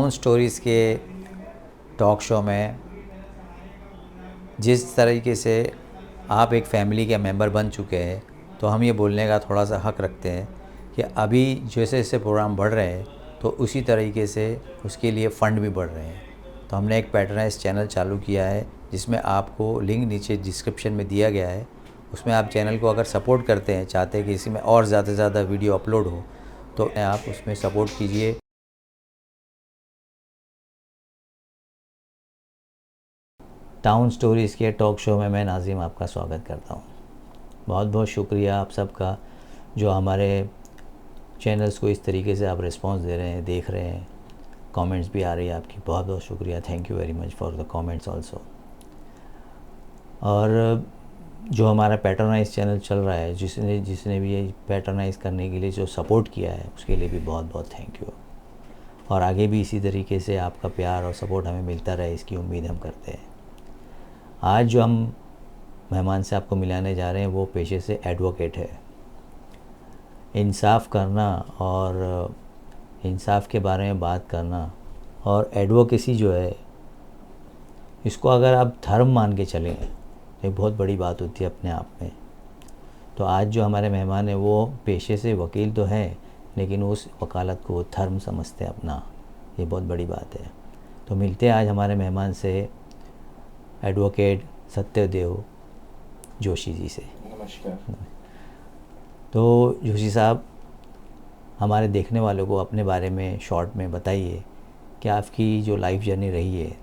Town stories के talk show में जिस तरीके से आप एक फैमिली के मेंबर बन चुके हैं, तो हम ये बोलने का थोड़ा सा हक रखते हैं कि अभी जैसे जैसे प्रोग्राम बढ़ रहे हैं तो उसी तरीके से उसके लिए फ़ंड भी बढ़ रहे हैं। तो हमने एक पैट्रनाइज चैनल चालू किया है जिसमें आपको लिंक नीचे डिस्क्रिप्शन में दिया गया है। उसमें आप चैनल को अगर सपोर्ट करते हैं, चाहते हैं कि इसी में और ज़्यादा से ज़्यादा वीडियो अपलोड हो, तो आप उसमें सपोर्ट कीजिए। टाउन स्टोरीज़ के टॉक शो में मैं नाज़िम आपका स्वागत करता हूँ। बहुत बहुत शुक्रिया आप सबका जो हमारे चैनल्स को इस तरीके से आप रिस्पांस दे रहे हैं, देख रहे हैं, कमेंट्स भी आ रही है आपकी। बहुत बहुत शुक्रिया, thank you very much for the comments also. और जो हमारा पैट्रोनाइज चैनल चल रहा है, जिसने भी ये पैट्रोनाइज करने के लिए जो सपोर्ट किया है, उसके लिए भी बहुत बहुत थैंक यू। और आगे भी इसी तरीके से आपका प्यार और सपोर्ट हमें मिलता रहे, इसकी उम्मीद हम करते हैं। आज जो हम मेहमान से आपको मिलाने जा रहे हैं वो पेशे से एडवोकेट है। इंसाफ करना और इंसाफ के बारे में बात करना और एडवोकेसी जो है, इसको अगर आप धर्म मान के चलें तो एक बहुत बड़ी बात होती है अपने आप में। तो आज जो हमारे मेहमान हैं वो पेशे से वकील तो हैं, लेकिन उस वकालत को धर्म समझते हैं अपना। ये बहुत बड़ी बात है। तो मिलते हैं आज हमारे मेहमान से एडवोकेट सत्यदेव जोशी जी से। नमस्कार। तो जोशी साहब, हमारे देखने वालों को अपने बारे में शॉर्ट में बताइए कि आपकी जो लाइफ जर्नी रही है,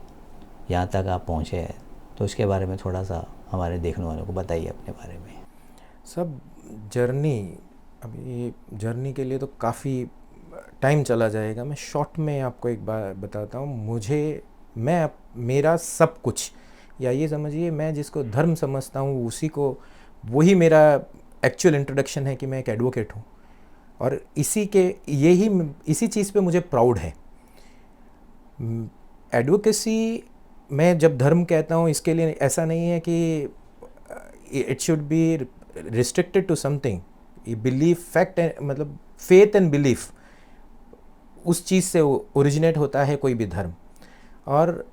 यहाँ तक आप पहुँचे हैं, तो इसके बारे में थोड़ा सा हमारे देखने वालों को बताइए अपने बारे में। सब जर्नी, अभी जर्नी के लिए तो काफ़ी टाइम चला जाएगा। मैं शॉर्ट में आपको एक बार बताता हूँ। मेरा सब कुछ, या ये समझिए मैं जिसको धर्म समझता हूँ वही मेरा एक्चुअल इंट्रोडक्शन है कि मैं एक एडवोकेट हूँ। और इसी चीज़ पे मुझे प्राउड है। एडवोकेसी, मैं जब धर्म कहता हूँ इसके लिए ऐसा नहीं है कि it should be restricted to something. Belief, fact, मतलब फेथ एंड बिलीफ, उस चीज़ से ओरिजिनेट होता है कोई भी धर्म। और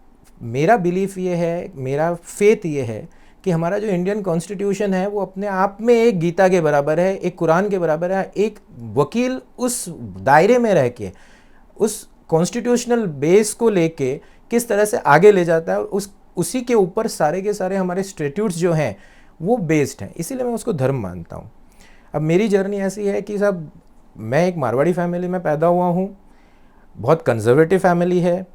मेरा बिलीफ ये है, मेरा फेथ ये है कि हमारा जो इंडियन कॉन्स्टिट्यूशन है वो अपने आप में एक गीता के बराबर है, एक कुरान के बराबर है। एक वकील उस दायरे में रह के उस कॉन्स्टिट्यूशनल बेस को लेके किस तरह से आगे ले जाता है, उसी के ऊपर सारे के सारे हमारे स्टैट्यूट्स जो हैं वो बेस्ड हैं। इसीलिए मैं उसको धर्म मानता हूँ। अब मेरी जर्नी ऐसी है कि साहब, मैं एक मारवाड़ी फैमिली में पैदा हुआ हूँ। बहुत कंजर्वेटिव फैमिली है।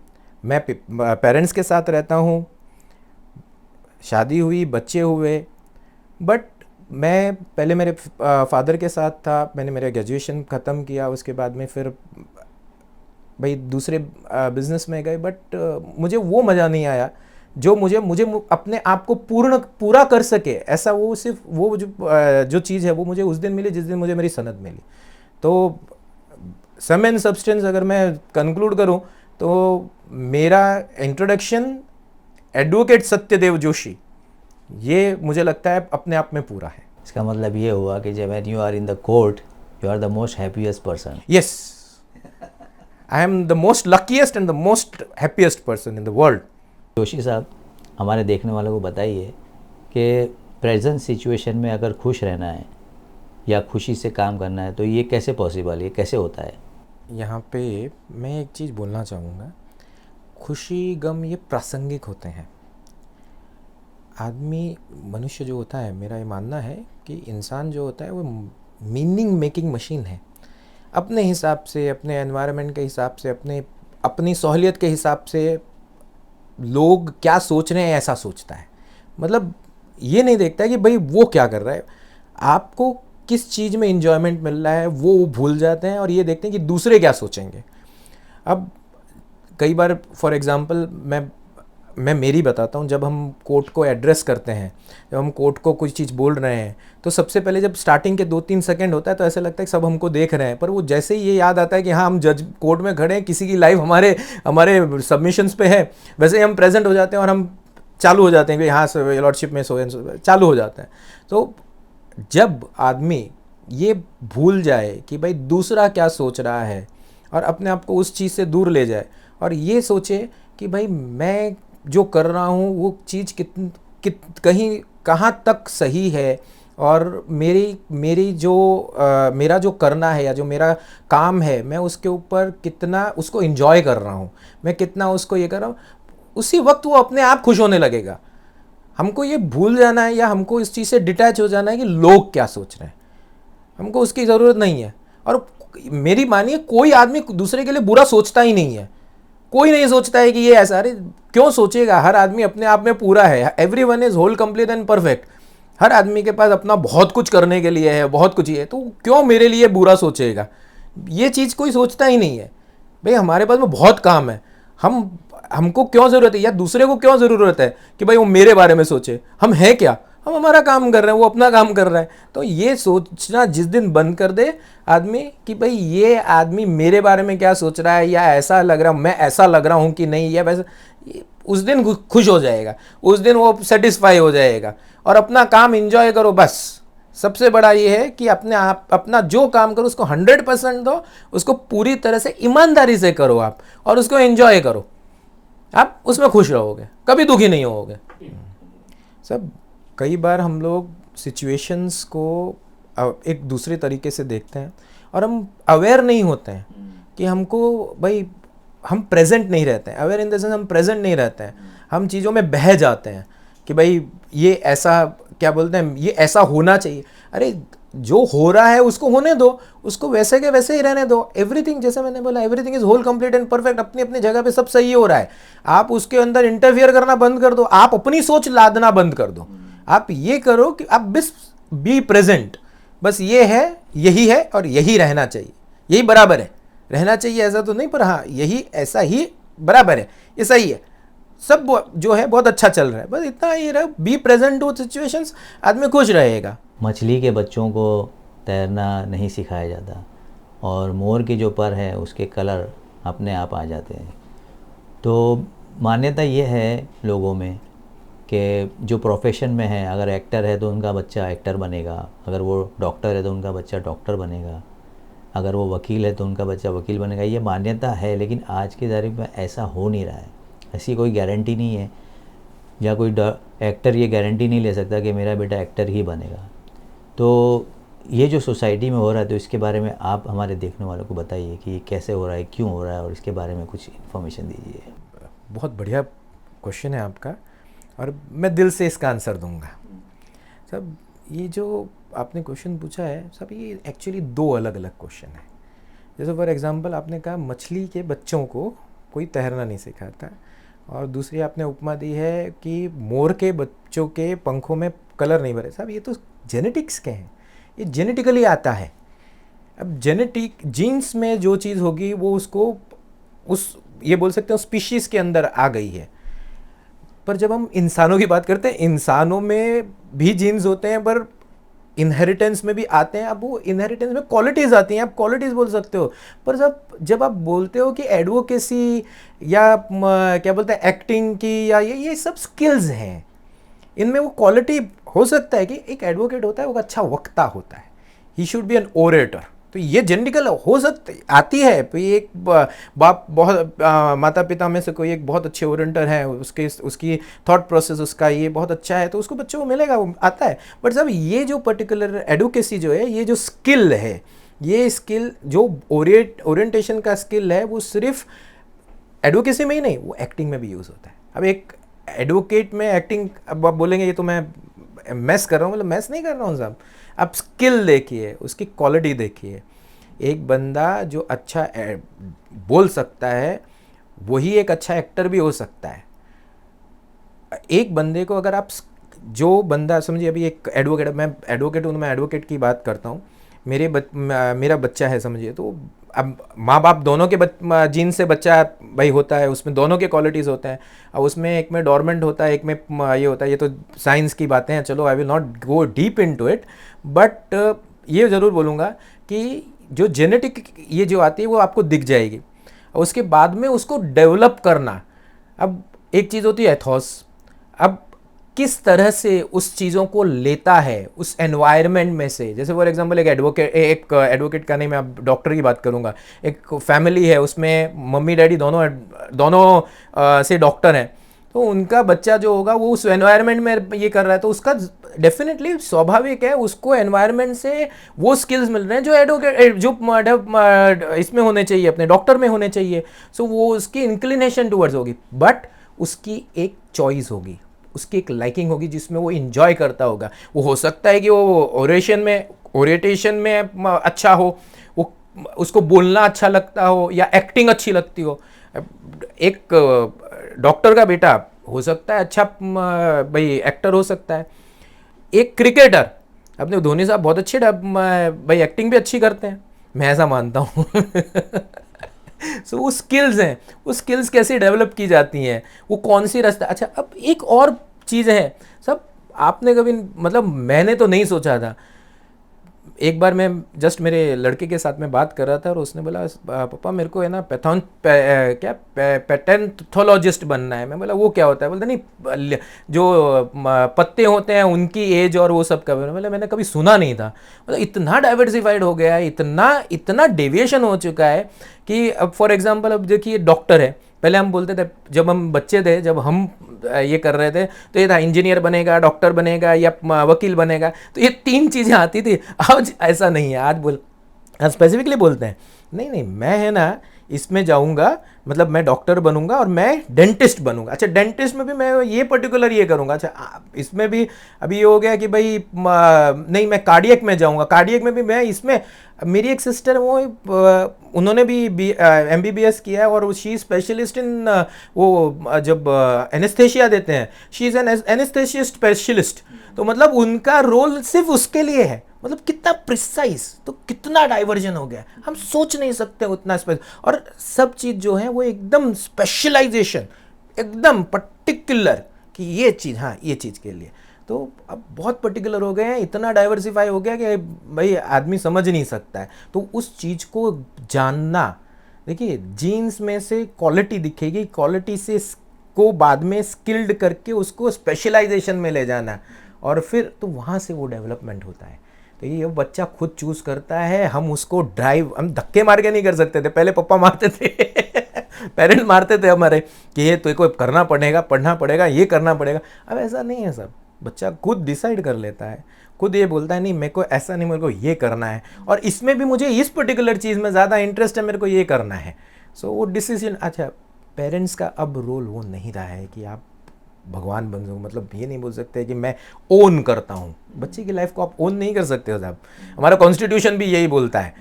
मैं पेरेंट्स के साथ रहता हूँ, शादी हुई, बच्चे हुए। बट मैं पहले मेरे फादर के साथ था। मैंने मेरा ग्रेजुएशन ख़त्म किया, उसके बाद में फिर भाई दूसरे बिज़नेस में गए। बट मुझे वो मज़ा नहीं आया जो मुझे अपने आप को पूरा कर सके। ऐसा वो सिर्फ वो जो चीज़ है वो मुझे उस दिन मिली जिस दिन मुझे मेरी सनद मिली। तो सम एंड सब्सटेंस अगर मैं कंक्लूड करूं तो मेरा इंट्रोडक्शन एडवोकेट सत्यदेव जोशी, ये मुझे लगता है अपने आप में पूरा है। इसका मतलब ये हुआ कि जब you are in the court, you are the most happiest person. Yes, I am the most luckiest and the most happiest person in the world. Joshi साहब, हमारे देखने वालों को बताइए कि प्रेजेंट सिचुएशन में अगर खुश रहना है या खुशी से काम करना है तो ये कैसे पॉसिबल है, ये कैसे होता है? यहाँ पे मैं एक चीज़ बोलना चाहूँगा। खुशी गम ये प्रासंगिक होते हैं। मनुष्य जो होता है, मेरा ये मानना है कि इंसान जो होता है वो मीनिंग मेकिंग मशीन है। अपने हिसाब से, अपने एनवायरनमेंट के हिसाब से, अपनी सहूलियत के हिसाब से लोग क्या सोच रहे हैं ऐसा सोचता है। मतलब ये नहीं देखता है कि भाई वो क्या कर रहा है, आपको किस चीज़ में इंजॉयमेंट मिल रहा है वो भूल जाते हैं और ये देखते हैं कि दूसरे क्या सोचेंगे। अब कई बार फॉर एग्ज़ाम्पल मैं मेरी बताता हूँ। जब हम कोर्ट को एड्रेस करते हैं, जब हम कोर्ट को कुछ चीज़ बोल रहे हैं, तो सबसे पहले जब स्टार्टिंग के 2-3 सेकंड होता है तो ऐसा लगता है कि सब हमको देख रहे हैं। पर वो जैसे ही ये याद आता है कि हाँ, हम जज कोर्ट में खड़े हैं, किसी की लाइव हमारे सबमिशंस पे है, वैसे ही हम प्रेजेंट हो जाते हैं और हम चालू हो जाते हैं कि हाँ सर, लॉर्डशिप में सो चालू हो जाते हैं। तो जब आदमी ये भूल जाए कि भाई दूसरा क्या सोच रहा है और अपने आप को उस चीज़ से दूर ले जाए और ये सोचे कि भाई मैं जो कर रहा हूँ वो चीज़ कहीं कहाँ तक सही है, और मेरी जो मेरा जो करना है या जो मेरा काम है मैं उसके ऊपर कितना उसको एंजॉय कर रहा हूँ, मैं कितना उसको ये कर रहा हूँ, उसी वक्त वो अपने आप खुश होने लगेगा। हमको ये भूल जाना है या हमको इस चीज़ से डिटैच हो जाना है कि लोग क्या सोच रहे हैं, हमको उसकी ज़रूरत नहीं है। और मेरी मानिए कोई आदमी दूसरे के लिए बुरा सोचता ही नहीं है, कोई नहीं सोचता है कि ये ऐसा, अरे क्यों सोचेगा, हर आदमी अपने आप में पूरा है, everyone is whole complete and perfect, हर आदमी के पास अपना बहुत कुछ करने के लिए है, बहुत कुछ ही है, तो क्यों मेरे लिए बुरा सोचेगा, ये चीज़ कोई सोचता ही नहीं है। भाई हमारे पास में बहुत काम है, हमको क्यों ज़रूरत है या दूसरे को क्यों ज़रूरत है कि भाई वो मेरे बारे में सोचे, हम हैं क्या, हम हमारा काम कर रहे हैं, वो अपना काम कर रहा है। तो ये सोचना जिस दिन बंद कर दे आदमी कि भाई ये आदमी मेरे बारे में क्या सोच रहा है, या ऐसा लग रहा, मैं ऐसा लग रहा हूँ कि नहीं, या वैसा, उस दिन खुश हो जाएगा, उस दिन वो सेटिस्फाई हो जाएगा और अपना काम एंजॉय करो। बस सबसे बड़ा ये है कि अपने आप अपना जो काम करो उसको 100% दो, उसको पूरी तरह से ईमानदारी से करो आप, और उसको एंजॉय करो, आप उसमें खुश रहोगे, कभी दुखी नहीं होगे। सब कई बार हम लोग सिचुएशंस को एक दूसरे तरीके से देखते हैं और हम अवेयर नहीं होते हैं कि हमको भाई हम प्रेजेंट नहीं रहते हैं, अवेयर इन द सेंस हम प्रेजेंट नहीं रहते हैं, हम चीज़ों में बह जाते हैं कि भाई ये ऐसा क्या बोलते हैं, ये ऐसा होना चाहिए। अरे जो हो रहा है उसको होने दो, उसको वैसे के वैसे ही रहने दो। एवरीथिंग, जैसे मैंने बोला, everything is whole complete and perfect, अपनी अपनी जगह पे सब सही हो रहा है। आप उसके अंदर इंटरफियर करना बंद कर दो, आप अपनी सोच लादना बंद कर दो। आप ये करो कि आप बस बी प्रेजेंट, बस ये है, यही है और यही रहना चाहिए, यही बराबर है, रहना चाहिए ऐसा तो नहीं, पर हाँ यही ऐसा ही बराबर है, ये सही है, सब जो है बहुत अच्छा चल रहा है, बस इतना ही रहा, बी प्रेजेंट टू सिचुएशंस, आदमी खुश रहेगा। मछली के बच्चों को तैरना नहीं सिखाया जाता और मोर के जो पर है उसके कलर अपने आप आ जाते हैं। तो मान्यता ये है लोगों में कि जो प्रोफेशन में है, अगर एक्टर है तो उनका बच्चा एक्टर बनेगा, अगर वो डॉक्टर है तो उनका बच्चा डॉक्टर बनेगा, अगर वो वकील है तो उनका बच्चा वकील बनेगा। ये मान्यता है, लेकिन आज की तारीख में ऐसा हो नहीं रहा है, ऐसी कोई गारंटी नहीं है, या कोई एक्टर ये गारंटी नहीं ले सकता कि मेरा बेटा एक्टर ही बनेगा। तो ये जो सोसाइटी में हो रहा है, तो इसके बारे में आप हमारे देखने वालों को बताइए कि ये कैसे हो रहा है, क्यों हो रहा है, और इसके बारे में कुछ इन्फॉर्मेशन दीजिए। बहुत बढ़िया क्वेश्चन है आपका और मैं दिल से इसका आंसर दूंगा। सब ये जो आपने क्वेश्चन पूछा है सब, ये एक्चुअली दो अलग अलग क्वेश्चन है। जैसे फॉर एग्जांपल आपने कहा मछली के बच्चों को कोई तैरना नहीं सिखाता, और दूसरी आपने उपमा दी है कि मोर के बच्चों के पंखों में कलर नहीं भरे। साहब ये तो जेनेटिक्स के हैं, ये जेनेटिकली आता है। अब जेनेटिक जीन्स में जो चीज़ होगी वो उसको उस ये बोल सकते हैं स्पीशीज़ के अंदर आ गई है। पर जब हम इंसानों की बात करते हैं, इंसानों में भी जीन्स होते हैं, पर इनहेरिटेंस में भी आते हैं। अब वो इनहेरिटेंस में क्वालिटीज़ आती हैं, आप क्वालिटीज़ बोल सकते हो, पर जब आप बोलते हो कि एडवोकेसी या क्या बोलते हैं एक्टिंग की, या ये सब स्किल्स हैं, इनमें वो क्वालिटी हो सकता है कि एक एडवोकेट होता है वो अच्छा वक्ता होता है, he should be an orator, तो ये जेनेटिकल हो सकती आती है। तो ये एक बाप बहुत माता पिता में से कोई एक बहुत अच्छे ओरेंटर है, उसकी थॉट प्रोसेस उसका ये बहुत अच्छा है, तो उसको बच्चों को मिलेगा, वो आता है। बट साहब ये जो पर्टिकुलर एडवोकेसी जो है, ये जो स्किल है, ये स्किल जो ओरिएंटेशन का स्किल है, वो सिर्फ एडवोकेसी में ही नहीं, वो एक्टिंग में भी यूज़ होता है। अब एक एडवोकेट में एक्टिंग, अब आप बोलेंगे ये तो मैं मैस कर रहा हूँ, मतलब मैस नहीं कर रहा हूँ साहब। आप स्किल देखिए, उसकी क्वालिटी देखिए। एक बंदा जो अच्छा बोल सकता है वही एक अच्छा एक्टर भी हो सकता है। एक बंदे को अगर आप जो बंदा समझिए, अभी एक एडवोकेट, मैं एडवोकेट हूँ, मैं एडवोकेट की बात करता हूँ, मेरा बच्चा है समझिए, तो अब माँ बाप दोनों के जीन से बच्चा भाई होता है, उसमें दोनों के क्वालिटीज़ होते हैं। अब उसमें एक में डोरमेंट होता है, एक में ये होता है, ये तो साइंस की बातें हैं, चलो I will not go deep into it, but ये ज़रूर बोलूँगा कि जो जेनेटिक ये जो आती है वो आपको दिख जाएगी, और उसके बाद में उसको डेवलप करना। अब एक चीज़ होती है एथॉस, अब किस तरह से उस चीज़ों को लेता है उस एनवायरनमेंट में से। जैसे फॉर एग्जांपल एक एडवोकेट का नहीं, मैं अब डॉक्टर की बात करूंगा, एक फैमिली है उसमें मम्मी डैडी दोनों से डॉक्टर हैं, तो उनका बच्चा जो होगा वो उस एनवायरनमेंट में ये कर रहा है, तो उसका डेफिनेटली स्वाभाविक है उसको एनवायरनमेंट से वो स्किल्स मिल रहे हैं जो एडवोकेट जो इसमें होने चाहिए, अपने डॉक्टर में होने चाहिए। सो वो उसकी इंक्लिनेशन टूवर्ड्स होगी, बट उसकी एक चॉइस होगी, उसकी एक लाइकिंग होगी जिसमें वो इंजॉय करता होगा। वो हो सकता है कि वो ओरिएटेशन में अच्छा हो, वो उसको बोलना अच्छा लगता हो या एक्टिंग अच्छी लगती हो। एक डॉक्टर का बेटा हो सकता है अच्छा भाई एक्टर हो सकता है। एक क्रिकेटर, अपने धोनी साहब बहुत अच्छे भाई एक्टिंग भी अच्छी करते हैं, मैं ऐसा मानता हूँ। सो वो स्किल्स हैं, वो स्किल्स कैसे डेवलप की जाती हैं, वो कौन सी रास्ता। अच्छा, अब एक और चीज़ है सब, आपने कभी मतलब मैंने तो नहीं सोचा था। एक बार मैं जस्ट मेरे लड़के के साथ में बात कर रहा था और उसने बोला पापा मेरे को है ना पैथोलॉजिस्ट बनना है। मैं बोला वो क्या होता है? बोलते नहीं जो पत्ते होते हैं उनकी एज और वो सब का। बोला मैंने कभी सुना नहीं था। मतलब इतना डाइवर्सिफाइड हो गया है, इतना डेविएशन हो चुका है कि अब फॉर एग्जाम्पल अब देखिए डॉक्टर है, पहले हम बोलते थे जब हम बच्चे थे, जब हम ये कर रहे थे तो ये था इंजीनियर बनेगा, डॉक्टर बनेगा या वकील बनेगा, तो ये 3 चीज़ें आती थी। आज ऐसा नहीं है, आज स्पेसिफिकली बोलते हैं नहीं मैं है ना इसमें जाऊंगा, मतलब मैं डॉक्टर बनूंगा और मैं डेंटिस्ट बनूंगा। अच्छा, डेंटिस्ट में भी मैं ये पर्टिकुलर ये करूंगा। अच्छा, इसमें भी अभी ये हो गया कि भाई नहीं मैं कार्डियक में जाऊंगा, कार्डियक में भी मैं इसमें, मेरी एक सिस्टर वो उन्होंने भी MBBS किया है और शी स्पेशलिस्ट इन वो जब एनेस्थेशिया देते हैं, she is an anaesthesia specialist. तो मतलब उनका रोल सिर्फ उसके लिए है। मतलब कितना प्रिसाइज, तो कितना डाइवर्जन हो गया, हम सोच नहीं सकते उतना और सब चीज़ जो है वो एकदम स्पेशलाइजेशन, एकदम पर्टिकुलर कि ये चीज़, हाँ ये चीज़ के लिए। तो अब बहुत पर्टिकुलर हो गए हैं, इतना डाइवर्सिफाई हो गया कि भाई आदमी समझ नहीं सकता है। तो उस चीज़ को जानना, देखिए जीन्स में से क्वालिटी दिखेगी, क्वालिटी से को बाद में स्किल्ड करके उसको स्पेशलाइजेशन में ले जाना और फिर तो वहाँ से वो डेवलपमेंट होता है। तो ये बच्चा खुद चूज करता है, हम उसको हम धक्के मार के नहीं कर सकते थे। पहले पापा मारते थे पेरेंट्स मारते थे हमारे कि ये तो को करना पड़ेगा, पढ़ना पड़ेगा, ये करना पड़ेगा। अब ऐसा नहीं है, सब बच्चा खुद डिसाइड कर लेता है, खुद ये बोलता है नहीं मेरे को ऐसा नहीं, मेरे को ये करना है और इसमें भी मुझे इस पर्टिकुलर चीज़ में ज़्यादा इंटरेस्ट है, मेरे को ये करना है। सो वो डिसीजन, अच्छा पेरेंट्स का अब रोल वो नहीं रहा है कि आप भगवान बन जाओ, मतलब ये नहीं बोल सकते कि मैं ओन करता हूँ बच्चे की लाइफ को। आप ओन नहीं कर सकते हो साहब, हमारा कॉन्स्टिट्यूशन भी यही बोलता है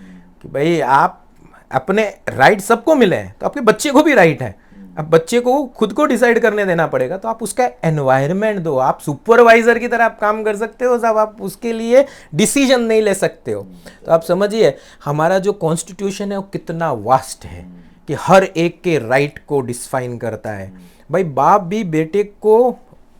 कि भाई आप अपने राइट सबको मिले हैं तो आपके बच्चे को भी राइट है। अब बच्चे को खुद को डिसाइड करने देना पड़ेगा, तो आप उसका एनवायरनमेंट दो। आप सुपरवाइजर की तरह आप काम कर सकते हो साहब, आप उसके लिए डिसीजन नहीं ले सकते हो। तो आप समझिए हमारा जो कॉन्स्टिट्यूशन है वो कितना वास्ट है कि हर एक के राइट को डिफाइन करता है। भाई बाप भी बेटे को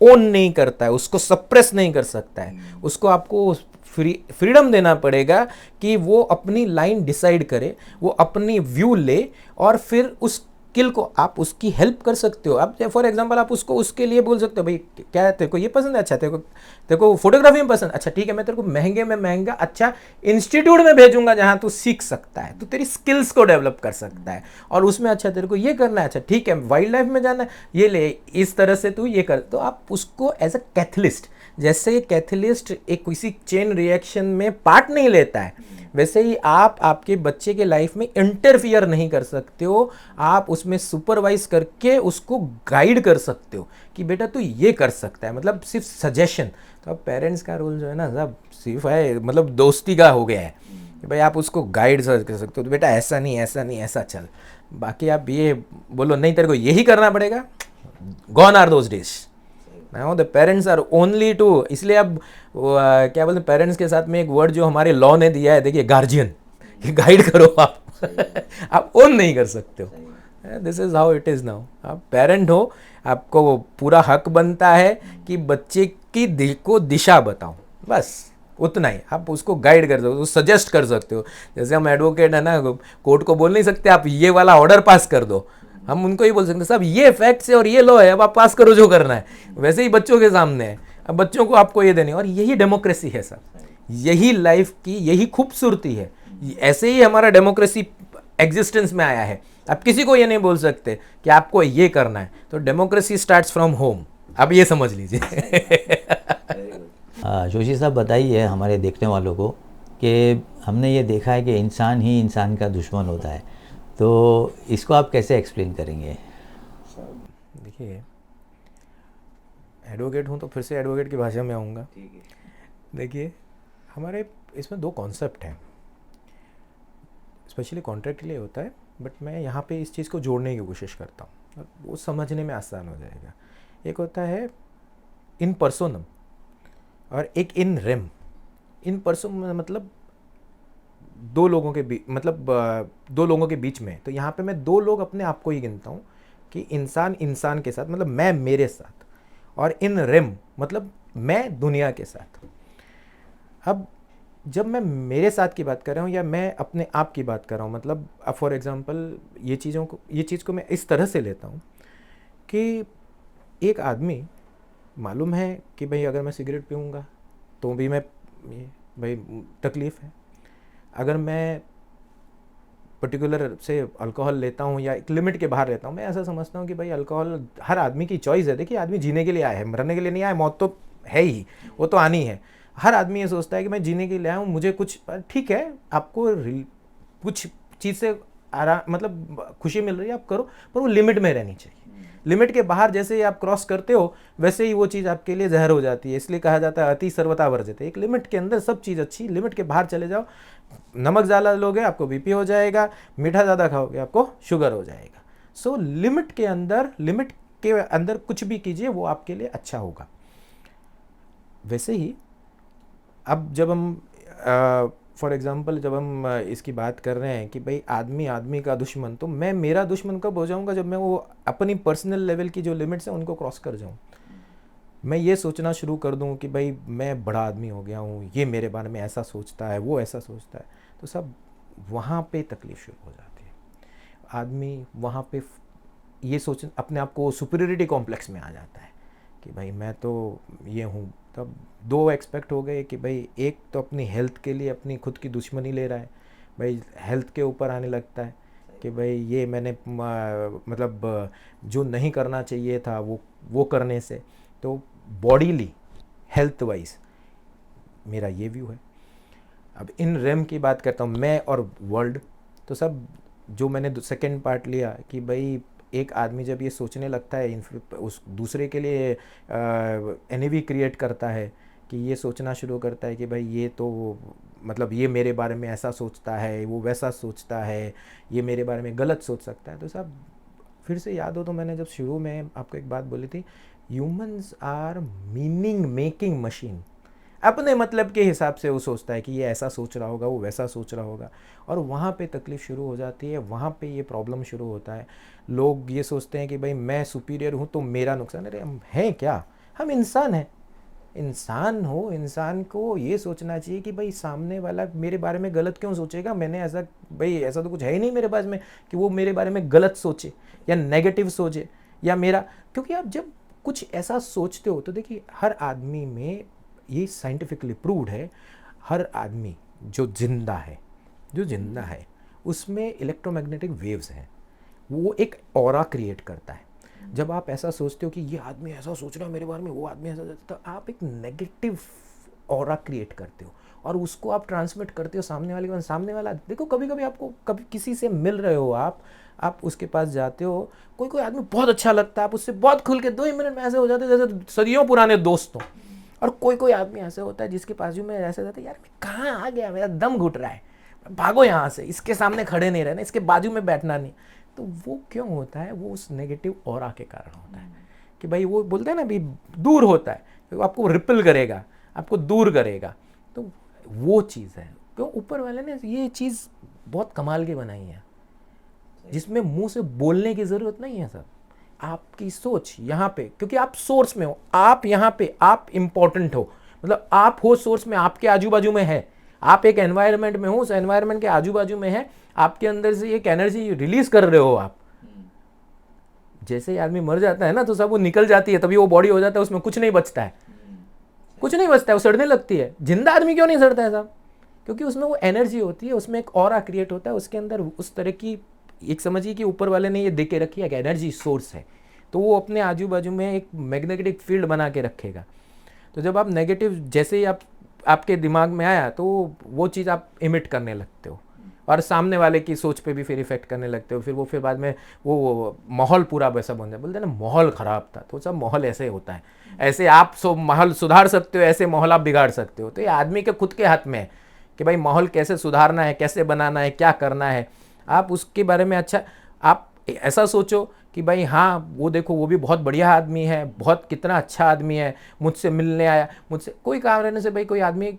ओन नहीं करता है, उसको सप्रेस नहीं कर सकता है, उसको आपको फ्रीडम देना पड़ेगा कि वो अपनी लाइन डिसाइड करे, वो अपनी व्यू ले और फिर उस स्किल को आप उसकी हेल्प कर सकते हो। आप फॉर एग्जांपल आप उसको उसके लिए बोल सकते हो भाई क्या तेरे को ये पसंद है, अच्छा तेरे को फोटोग्राफी में पसंद, अच्छा ठीक है मैं तेरे को महंगे में महंगा अच्छा इंस्टीट्यूट में भेजूंगा जहां तू सीख सकता है, तो तेरी स्किल्स को डेवलप कर सकता है। और उसमें अच्छा तेरे को ये करना है, अच्छा ठीक है वाइल्ड लाइफ में जाना है, ये ले इस तरह से तू ये कर। तो आप उसको एज अ कैथलिस्ट, जैसे कैथलिस्ट एक किसी चेन रिएक्शन में पार्ट नहीं लेता है, वैसे ही आप आपके बच्चे के लाइफ में इंटरफियर नहीं कर सकते हो, आप उसमें सुपरवाइज करके उसको गाइड कर सकते हो कि बेटा तू ये कर सकता है, मतलब सिर्फ सजेशन। तो अब पेरेंट्स का रोल जो है ना सब सिर्फ है मतलब दोस्ती का हो गया है कि भाई आप उसको गाइड कर सकते हो, तो बेटा ऐसा नहीं ऐसा नहीं ऐसा चल, बाकी आप ये बोलो नहीं तेरे को यही करना पड़ेगा, gone are those days. Now the parents are only two, इसलिए अब क्या बोलते हैं पेरेंट्स के साथ में एक वर्ड जो हमारे लॉ ने दिया है, देखिए गार्जियन, गाइड करो आप आप ओन नहीं कर सकते हो। This is how it is now. आप पेरेंट हो, आपको वो पूरा हक बनता है कि बच्चे की को दिशा बताओ, बस उतना ही। आप उसको गाइड कर सकते हो, सजेस्ट कर सकते हो। जैसे हम एडवोकेट है ना, कोर्ट को बोल नहीं सकते आप ये वाला ऑर्डर पास कर दो, हम उनको ही बोल सकते हैं साहब ये फैक्ट्स है और ये लॉ है, अब आप पास करो जो करना है। वैसे ही बच्चों के सामने है अब बच्चों को आपको ये देनी, और यही डेमोक्रेसी है सर, यही लाइफ की यही खूबसूरती है। ऐसे ही हमारा डेमोक्रेसी एग्जिस्टेंस में आया है। आप किसी को ये नहीं बोल सकते कि आपको ये करना है। तो डेमोक्रेसी स्टार्ट्स फ्रॉम होम, आप ये समझ लीजिए। जोशी साहब बताइए हमारे देखने वालों को कि हमने ये देखा है कि इंसान ही इंसान का दुश्मन होता है, तो इसको आप कैसे एक्सप्लेन करेंगे? देखिए, एडवोकेट हूँ तो फिर से एडवोकेट की भाषा में आऊँगा। देखिए, हमारे इसमें दो कॉन्सेप्ट हैं, स्पेशली कॉन्ट्रैक्ट के लिए होता है, बट मैं यहाँ पे इस चीज़ को जोड़ने की कोशिश करता हूँ और वो समझने में आसान हो जाएगा। एक होता है इन पर्सोनम और एक इन रेम। इन पर्सोनम मतलब दो लोगों के बीच, मतलब दो लोगों के बीच में। तो यहाँ पे मैं दो लोग अपने आप को ही गिनता हूँ कि इंसान इंसान के साथ, मतलब मैं मेरे साथ, और इन रेम मतलब मैं दुनिया के साथ। अब जब मैं मेरे साथ की बात कर रहा हूँ या मैं अपने आप की बात कर रहा हूँ, मतलब अब फॉर एग्जांपल ये चीज़ को मैं इस तरह से लेता हूँ कि एक आदमी, मालूम है कि भाई अगर मैं सिगरेट पीऊँगा तो भी मैं भाई तकलीफ़ है, अगर मैं पर्टिकुलर से अल्कोहल लेता हूँ या एक लिमिट के बाहर लेता हूँ, मैं ऐसा समझता हूँ कि भाई अल्कोहल हर आदमी की चॉइस है। देखिए, आदमी जीने के लिए आया है, मरने के लिए नहीं आया। मौत तो है ही, वो तो आनी है। हर आदमी ये सोचता है कि मैं जीने के लिए आया हूँ, मुझे कुछ, ठीक है, आपको कुछ चीज़ से आराम, मतलब खुशी मिल रही है, आप करो, पर वो लिमिट में रहनी चाहिए। लिमिट के बाहर जैसे ही आप क्रॉस करते हो वैसे ही वो चीज़ आपके लिए जहर हो जाती है। इसलिए कहा जाता है अति सर्वथा वर्जित। एक लिमिट के अंदर सब चीज़ अच्छी, लिमिट के बाहर चले जाओ, नमक ज़्यादा लोगे आपको बीपी हो जाएगा, मीठा ज़्यादा खाओगे आपको शुगर हो जाएगा। सो लिमिट के अंदर कुछ भी कीजिए वो आपके लिए अच्छा होगा। वैसे ही अब जब हम फॉर एग्जांपल जब हम इसकी बात कर रहे हैं कि भाई आदमी आदमी का दुश्मन, तो मैं मेरा दुश्मन कब हो जाऊंगा? जब मैं वो अपनी पर्सनल लेवल की जो लिमिट्स हैं उनको क्रॉस कर जाऊं। मैं ये सोचना शुरू कर दूं कि भाई मैं बड़ा आदमी हो गया हूं, ये मेरे बारे में ऐसा सोचता है, वो ऐसा सोचता है, तो सब वहाँ पे तकलीफ शुरू हो जाती है। आदमी वहाँ पे ये सोच अपने आप को सुपीरियरिटी कॉम्प्लेक्स में आ जाता है कि भाई मैं तो ये हूँ। तब दो एक्सपेक्ट हो गए कि भाई एक तो अपनी हेल्थ के लिए अपनी खुद की दुश्मनी ले रहा है, भाई हेल्थ के ऊपर आने लगता है कि भाई ये मैंने मतलब जो नहीं करना चाहिए था वो करने से, तो बॉडीली हेल्थ वाइज मेरा ये व्यू है। अब इन रेम की बात करता हूँ, मैं और वर्ल्ड, तो सब जो मैंने सेकेंड पार्ट लिया कि भाई एक आदमी जब ये सोचने लगता है, उस दूसरे के लिए एनिवी क्रिएट करता है कि ये सोचना शुरू करता है कि भाई ये तो मतलब ये मेरे बारे में ऐसा सोचता है, वो वैसा सोचता है, ये मेरे बारे में गलत सोच सकता है। तो सब फिर से याद हो तो मैंने जब शुरू में आपको एक बात बोली थी, humans are meaning making machine. अपने मतलब के हिसाब से वो सोचता है कि ये ऐसा सोच रहा होगा, वो वैसा सोच रहा होगा, और वहाँ पे तकलीफ़ शुरू हो जाती है, वहाँ पे ये प्रॉब्लम शुरू होता है। लोग ये सोचते हैं कि भाई मैं सुपीरियर हूँ तो मेरा नुकसान। अरे हम हैं क्या? हम इंसान हैं। इंसान हो, इंसान को ये सोचना चाहिए कि भाई सामने वाला मेरे बारे में गलत क्यों सोचेगा। मैंने ऐसा, भाई ऐसा तो कुछ है ही नहीं मेरे पास में कि वो मेरे बारे में गलत सोचे या नेगेटिव सोचे या मेरा, क्योंकि आप जब कुछ ऐसा सोचते हो तो देखिए हर आदमी में, ये साइंटिफिकली प्रूव्ड है, हर आदमी जो जिंदा है उसमें इलेक्ट्रोमैग्नेटिक वेव्स हैं, वो एक ऑरा क्रिएट करता है। जब आप ऐसा सोचते हो कि ये आदमी ऐसा सोच रहा है मेरे बारे में, वो आदमी ऐसा, तो आप एक नेगेटिव ऑरा क्रिएट करते हो और उसको आप ट्रांसमिट करते हो सामने वाले को। सामने वाला, देखो कभी कभी आपको कभी किसी से मिल रहे हो, आप उसके पास जाते हो, कोई आदमी बहुत अच्छा लगता है, आप उससे बहुत खुल के 2 ही मिनट में ऐसे हो जाते हैं जैसे सदियों पुराने दोस्त हो। और कोई आदमी ऐसे होता है जिसके पास में ऐसे जाता है, यार मैं कहाँ आ गया, मेरा दम घुट रहा है, भागो यहाँ से, इसके सामने खड़े नहीं रहना, इसके बाजू में बैठना नहीं। तो वो क्यों होता है? वो उस नेगेटिव ऑरा के कारण होता है कि भाई वो बोलते हैं ना भी दूर होता है, तो आपको रिपल करेगा, आपको दूर करेगा। तो वो चीज़ है, क्यों ऊपर वाले ने ये चीज़ बहुत कमाल की बनाई है, जिसमें मुंह से बोलने की ज़रूरत नहीं है सर। आपकी सोच यहाँ पे, क्योंकि आप सोर्स में हो, आप यहाँ पे आप इंपॉर्टेंट हो, मतलब आप हो सोर्स में, आपके आजू बाजू में है, आप एक एनवायरनमेंट में हो, उस एनवायरनमेंट के आजू बाजू में है, आपके अंदर से एक एनर्जी रिलीज कर रहे हो आप। जैसे ही आदमी मर जाता है ना तो सब वो निकल जाती है, तभी वो बॉडी हो जाता है, उसमें कुछ नहीं बचता है। कुछ नहीं बचता है, वो सड़ने लगती है। जिंदा आदमी क्यों नहीं सड़ता है साहब? क्योंकि उसमें वो एनर्जी होती है, उसमें एक ऑरा क्रिएट होता है, उसके अंदर उस तरह की, एक समझिए कि ऊपर वाले ने ये दे के रखी है कि एनर्जी सोर्स है, तो वो अपने आजू बाजू में एक मैग्नेटिक फील्ड बना के रखेगा। तो जब आप नेगेटिव जैसे ही आपके दिमाग में आया तो वो चीज़ आप इमिट करने लगते हो और सामने वाले की सोच पे भी फिर इफेक्ट करने लगते हो। फिर बाद में वो माहौल पूरा वैसा बन जाए, बोलते हैं ना माहौल ख़राब था, तो सब माहौल ऐसे होता है। ऐसे आप माहौल सुधार सकते हो, ऐसे माहौल आप बिगाड़ सकते हो। तो ये आदमी के खुद के हाथ में है कि भाई माहौल कैसे सुधारना है, कैसे बनाना है, क्या करना है। आप उसके बारे में अच्छा आप ऐसा सोचो कि भाई हाँ वो देखो वो भी बहुत बढ़िया आदमी है, बहुत कितना अच्छा आदमी है, मुझसे मिलने आया, मुझसे कोई काम रहने से भाई कोई आदमी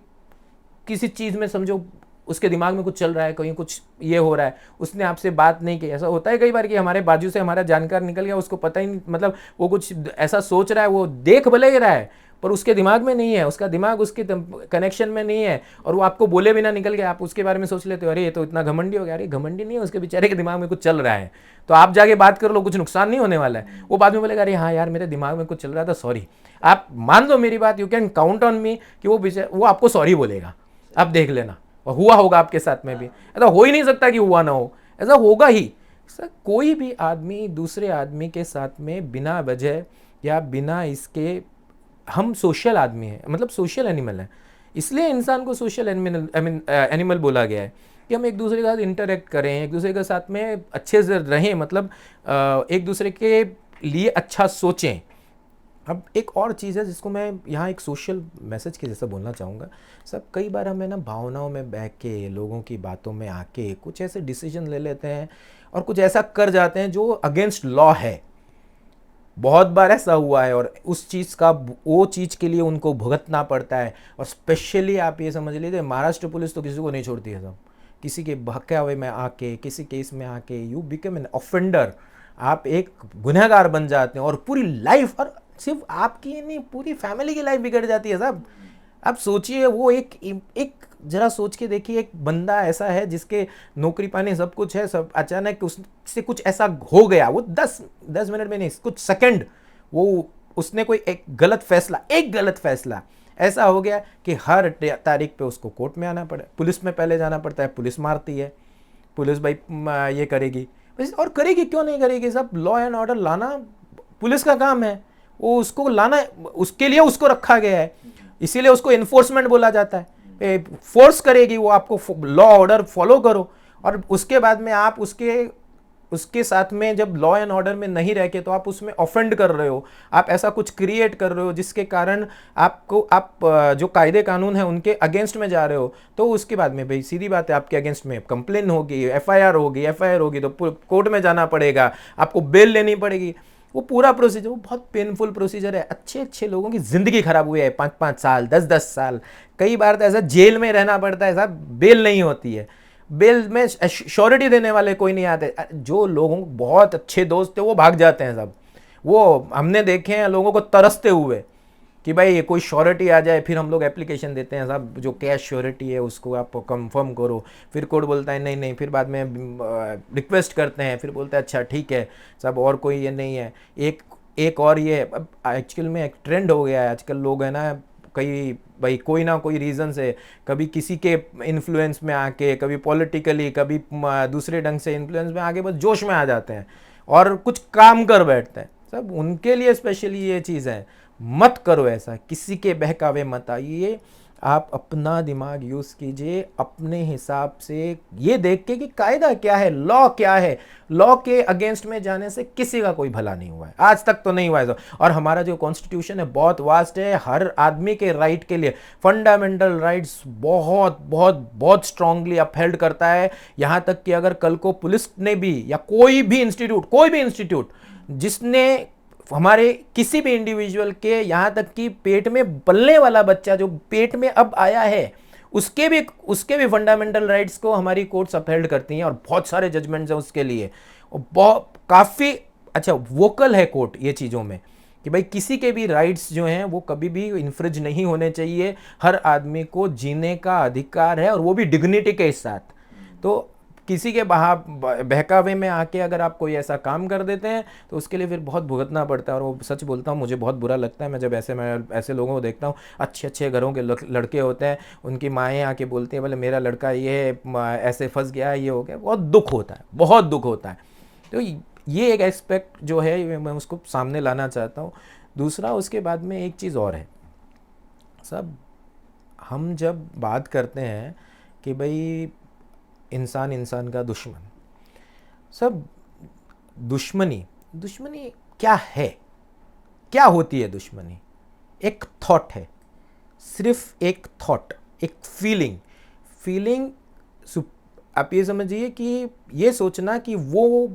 किसी चीज़ में समझो उसके दिमाग में कुछ चल रहा है, कहीं कुछ ये हो रहा है, उसने आपसे बात नहीं की। ऐसा होता है कई बार कि हमारे बाजू से हमारा जानकार निकल गया, उसको पता ही नहीं, मतलब वो कुछ ऐसा सोच रहा है, वो देख भले ही रहा है पर उसके दिमाग में नहीं है, उसका दिमाग उसके कनेक्शन में नहीं है, और वो आपको बोले बिना निकल गया, आप उसके बारे में सोच लेते हो अरे ये तो इतना घमंडी हो गया। अरे घमंडी नहीं है, उसके बेचारे के दिमाग में कुछ चल रहा है, तो आप जाके बात कर लो, कुछ नुकसान नहीं होने वाला है। वो बाद में बोलेगा अरे हाँ यार मेरे दिमाग में कुछ चल रहा था, सॉरी। आप मान लो मेरी बात, you can count on me कि वो आपको सॉरी बोलेगा, आप देख लेना। और हुआ होगा आपके साथ में भी, ऐसा हो ही नहीं सकता कि हुआ ना हो, ऐसा होगा ही। सर कोई भी आदमी दूसरे आदमी के साथ में बिना वजह या बिना इसके, हम सोशल आदमी हैं, मतलब सोशल एनिमल है, इसलिए इंसान को सोशल एनिमल बोला गया है कि हम एक दूसरे के साथ इंटरेक्ट करें, एक दूसरे के साथ में अच्छे से रहें, मतलब एक दूसरे के लिए अच्छा सोचें। अब एक और चीज़ है जिसको मैं यहाँ एक सोशल मैसेज के जैसा बोलना चाहूँगा। सब कई बार हमें ना भावनाओं में बह के, लोगों की बातों में आके कुछ ऐसे डिसीजन ले लेते हैं और कुछ ऐसा कर जाते हैं जो अगेंस्ट लॉ है। बहुत बार ऐसा हुआ है और उस चीज़ का, वो चीज़ के लिए उनको भुगतना पड़ता है। और स्पेशली आप ये समझ लीजिए महाराष्ट्र पुलिस तो किसी को नहीं छोड़ती है। सब किसी के बहकावे में आके, किसी केस में आके यू बिकम एन ऑफेंडर, आप एक गुनहगार बन जाते हैं और पूरी लाइफ, और सिर्फ आपकी नहीं पूरी फैमिली की लाइफ बिगड़ जाती है साहब। आप सोचिए वो एक जरा सोच के देखिए, एक बंदा ऐसा है जिसके नौकरी पानी सब कुछ है, सब अचानक उससे कुछ ऐसा हो गया, वो 10 मिनट में नहीं, कुछ सेकंड, वो उसने कोई एक गलत फैसला ऐसा हो गया कि हर तारीख पे उसको कोर्ट में आना पड़े, पुलिस में पहले जाना पड़ता है, पुलिस मारती है, पुलिस भाई ये करेगी और करेगी, क्यों नहीं करेगी? सब लॉ एंड ऑर्डर लाना पुलिस का काम है, वो उसको लाना, उसके लिए उसको रखा गया है, इसीलिए उसको इन्फोर्समेंट बोला जाता है। फोर्स करेगी वो, आपको लॉ ऑर्डर फॉलो करो। और उसके बाद में आप उसके साथ में जब लॉ एंड ऑर्डर में नहीं रह के, तो आप उसमें ऑफेंड कर रहे हो, आप ऐसा कुछ क्रिएट कर रहे हो जिसके कारण आप जो कायदे कानून है उनके अगेंस्ट में जा रहे हो। तो उसके बाद में भाई सीधी बात है, आपके अगेंस्ट में कंप्लेन होगी, एफआईआर होगी तो कोर्ट में जाना पड़ेगा, आपको बेल लेनी पड़ेगी। वो पूरा प्रोसीजर, वो बहुत पेनफुल प्रोसीजर है। अच्छे लोगों की ज़िंदगी खराब हुई है, 5-5 साल 10-10 साल, कई बार तो ऐसा जेल में रहना पड़ता है साहब, बेल नहीं होती है, बेल में श्योरिटी देने वाले कोई नहीं आते। जो लोगों बहुत अच्छे दोस्त थे वो भाग जाते हैं सब, वो हमने देखे हैं लोगों को तरसते हुए कि भाई कोई श्योरिटी आ जाए, फिर हम लोग एप्लीकेशन देते हैं साहब, जो कैश श्योरिटी है उसको आप कंफर्म करो, फिर कोर्ट बोलता है नहीं, फिर बाद में रिक्वेस्ट करते हैं, फिर बोलते हैं अच्छा ठीक है सब, और कोई ये नहीं है। एक और ये अब एक्चुअल में एक ट्रेंड हो गया है आजकल, लोग है ना भाई कोई ना कोई रीज़न से, कभी किसी के इन्फ्लुएंस में आके, कभी पॉलिटिकली, कभी दूसरे ढंग से इन्फ्लुएंस में आके बस जोश में आ जाते हैं और कुछ काम कर बैठते हैं। सब उनके लिए स्पेशली ये चीज़ है, मत करो ऐसा, किसी के बहकावे मत आइए, आप अपना दिमाग यूज़ कीजिए अपने हिसाब से, ये देख के कि कायदा क्या है, लॉ क्या है। लॉ के अगेंस्ट में जाने से किसी का कोई भला नहीं हुआ है, आज तक तो नहीं हुआ है। और हमारा जो कॉन्स्टिट्यूशन है बहुत वास्ट है, हर आदमी के राइट के लिए फंडामेंटल राइट्स बहुत बहुत बहुत स्ट्रांगली अपहेल्ड करता है। यहाँ तक कि अगर कल को पुलिस ने भी या कोई भी इंस्टीट्यूट जिसने हमारे किसी भी इंडिविजुअल के, यहाँ तक कि पेट में पलने वाला बच्चा जो पेट में अब आया है, उसके भी फंडामेंटल राइट्स को हमारी कोर्ट्स अपहेल्ड करती हैं और बहुत सारे जजमेंट्स हैं उसके लिए। और बहुत काफ़ी अच्छा वोकल है कोर्ट ये चीज़ों में कि भाई किसी के भी राइट्स जो हैं वो कभी भी इन्फ्रिज नहीं होने चाहिए। हर आदमी को जीने का अधिकार है और वो भी डिग्निटी के साथ। तो किसी के बहकावे में आके अगर आप कोई ऐसा काम कर देते हैं तो उसके लिए फिर बहुत भुगतना पड़ता है। और वो सच बोलता हूँ, मुझे बहुत बुरा लगता है मैं जब ऐसे लोगों को देखता हूँ। अच्छे अच्छे घरों के लड़के होते हैं, उनकी माएँ आके बोलती हैं बोले मेरा लड़का ये ऐसे फंस गया, ये हो गया। बहुत दुख होता है, बहुत दुख होता है। तो ये एक एस्पेक्ट जो है मैं उसको सामने लाना चाहता हूँ। दूसरा, उसके बाद में एक चीज़ और है सब, हम जब बात करते हैं कि भाई इंसान इंसान का दुश्मन, सब दुश्मनी क्या है, क्या होती है दुश्मनी? एक थॉट है, सिर्फ एक थॉट, एक फीलिंग। आप ये समझिए कि ये सोचना कि वो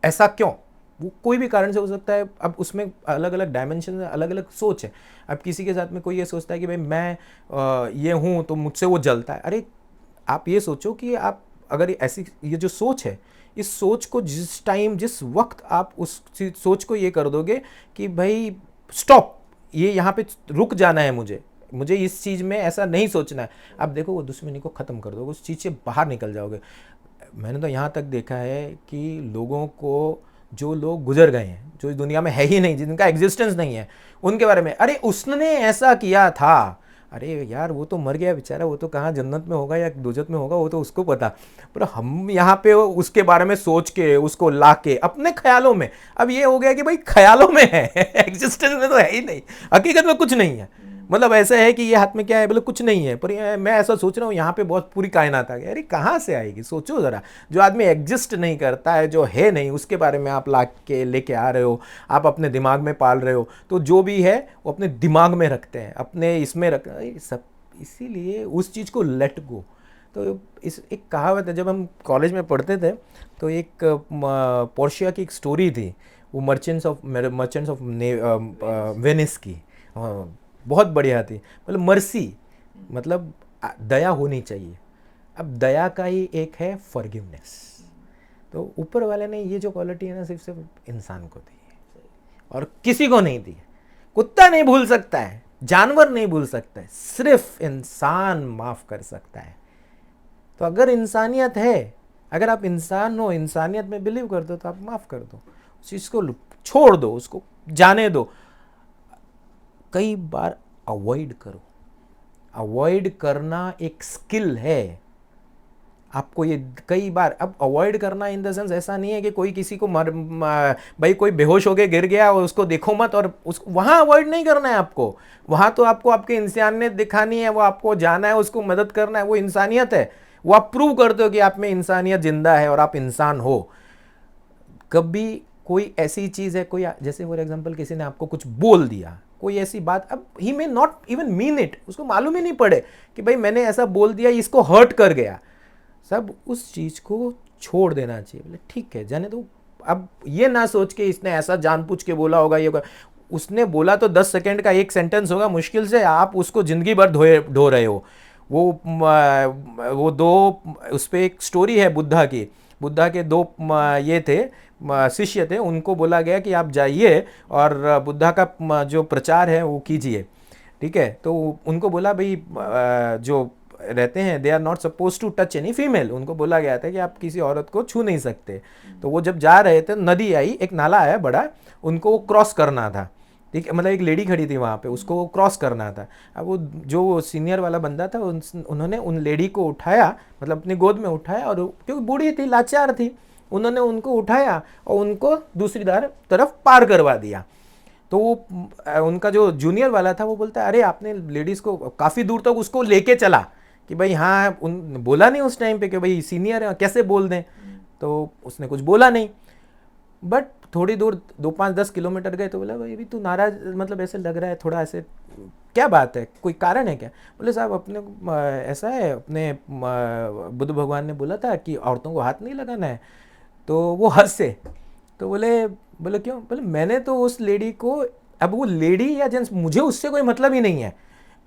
ऐसा क्यों, वो कोई भी कारण से हो सकता है। अब उसमें अलग अलग डायमेंशन है, अलग अलग सोच है। अब किसी के साथ में कोई ये सोचता है कि भाई मैं ये हूँ तो मुझसे वो जलता है। अरे आप ये सोचो कि आप अगर ऐसी ये जो सोच है, इस सोच को जिस टाइम जिस वक्त आप उस सोच को ये कर दोगे कि भाई स्टॉप, ये यहाँ पे रुक जाना है, मुझे इस चीज़ में ऐसा नहीं सोचना है, आप देखो वो दुश्मनी को ख़त्म कर दोगे, उस चीज़ से बाहर निकल जाओगे। मैंने तो यहाँ तक देखा है कि लोगों को, जो लोग गुजर गए हैं, जो इस दुनिया में है ही नहीं, जिनका एग्जिस्टेंस नहीं है, उनके बारे में अरे उसने ऐसा किया था, अरे यार वो तो मर गया बेचारा, वो तो कहाँ जन्नत में होगा या दोजत में होगा, वो तो उसको पता। पर हम यहाँ पे उसके बारे में सोच के उसको ला के अपने ख्यालों में, अब ये हो गया कि भाई ख्यालों में है एग्जिस्टेंस में तो है ही नहीं, हकीकत में कुछ नहीं है। मतलब ऐसा है कि ये हाथ में क्या है, बोले कुछ नहीं है, पर मैं ऐसा सोच रहा हूँ यहाँ पे बहुत पूरी कायनात आ गई। अरे कहाँ से आएगी? सोचो ज़रा, जो आदमी एग्जिस्ट नहीं करता है, जो है नहीं, उसके बारे में आप ला के लेके आ रहे हो, आप अपने दिमाग में पाल रहे हो, तो जो भी है वो अपने दिमाग में रखते हैं, अपने इसमें रख सब। इसीलिए उस चीज़ को लेट गो। तो इस एक कहावत है, जब हम कॉलेज में पढ़ते थे तो एक पोर्शिया की एक स्टोरी थी, वो मर्चेंट्स ऑफ वेनिस की, बहुत बढ़िया थी। मतलब मर्सी, मतलब दया होनी चाहिए। अब दया का ही एक है फॉरगिवनेस। तो ऊपर वाले ने ये जो क्वालिटी है ना, सिर्फ इंसान को दी है और किसी को नहीं दी है। कुत्ता नहीं भूल सकता है, जानवर नहीं भूल सकता है, सिर्फ इंसान माफ कर सकता है। तो अगर इंसानियत है, अगर आप इंसान हो, इंसानियत में बिलीव कर दो, तो आप माफ कर दो, उस चीज को छोड़ दो, उसको जाने दो। कई बार अवॉइड करो, अवॉइड करना एक स्किल है आपको। ये कई बार, अब अवॉइड करना इन द सेंस ऐसा नहीं है कि कोई किसी को भाई कोई बेहोश हो गए गिर गया और उसको देखो मत, और वहां अवॉइड नहीं करना है आपको। वहां तो आपको आपकी इंसानियत दिखानी है, वो आपको जाना है, उसको मदद करना है, वो इंसानियत है। वो आप प्रूव करते हो कि आप में इंसानियत जिंदा है और आप इंसान हो। कभी कोई ऐसी चीज़ है, कोई जैसे फॉर एग्जांपल किसी ने आपको कुछ बोल दिया, कोई ऐसी बात, अब he may not even mean it, उसको मालूम ही नहीं पड़े कि भाई मैंने ऐसा बोल दिया, इसको हर्ट कर गया, सब उस चीज़ को छोड़ देना चाहिए। बोले ठीक है जाने दो। अब ये ना सोच के इसने ऐसा जानबूझ के बोला होगा, ये होगा, उसने बोला तो 10 सेकंड का एक सेंटेंस होगा मुश्किल से, आप उसको जिंदगी भर ढो रहे हो। वो दो, उस पर एक स्टोरी है बुद्धा की। बुद्धा के दो ये थे शिष्य थे, उनको बोला गया कि आप जाइए और बुद्धा का जो प्रचार है वो कीजिए, ठीक है। तो उनको बोला भाई जो रहते हैं they are not suppose to touch any female, उनको बोला गया था कि आप किसी औरत को छू नहीं सकते। तो वो जब जा रहे थे, नदी आई, एक नाला आया बड़ा, उनको वो क्रॉस करना था, ठीक है। मतलब एक लेडी खड़ी थी वहाँ पे, उसको क्रॉस करना था। अब वो जो सीनियर वाला बंदा था, उन्होंने उन लेडी को उठाया, मतलब अपनी गोद में उठाया, और क्योंकि बूढ़ी थी, लाचार थी, उन्होंने उनको उठाया और उनको दूसरी तरफ पार करवा दिया। तो वो उनका जो जूनियर वाला था वो बोलता है अरे आपने लेडीज़ को काफ़ी दूर तक उसको लेके चला कि भाई हाँ, बोला नहीं उस टाइम पे कि भाई सीनियर है कैसे बोल दें, तो उसने कुछ बोला नहीं। बट थोड़ी दूर 2-5-10 किलोमीटर गए तो बोला भाई अभी तू नाराज, मतलब ऐसे लग रहा है थोड़ा, ऐसे क्या बात है, कोई कारण है क्या? बोले साहब अपने ऐसा है, अपने बुद्ध भगवान ने बोला था कि औरतों को हाथ नहीं लगाना है। तो वो हंसे, तो बोले क्यों? बोले मैंने तो उस लेडी को, अब वो लेडी या जेंट्स मुझे उससे कोई मतलब ही नहीं है,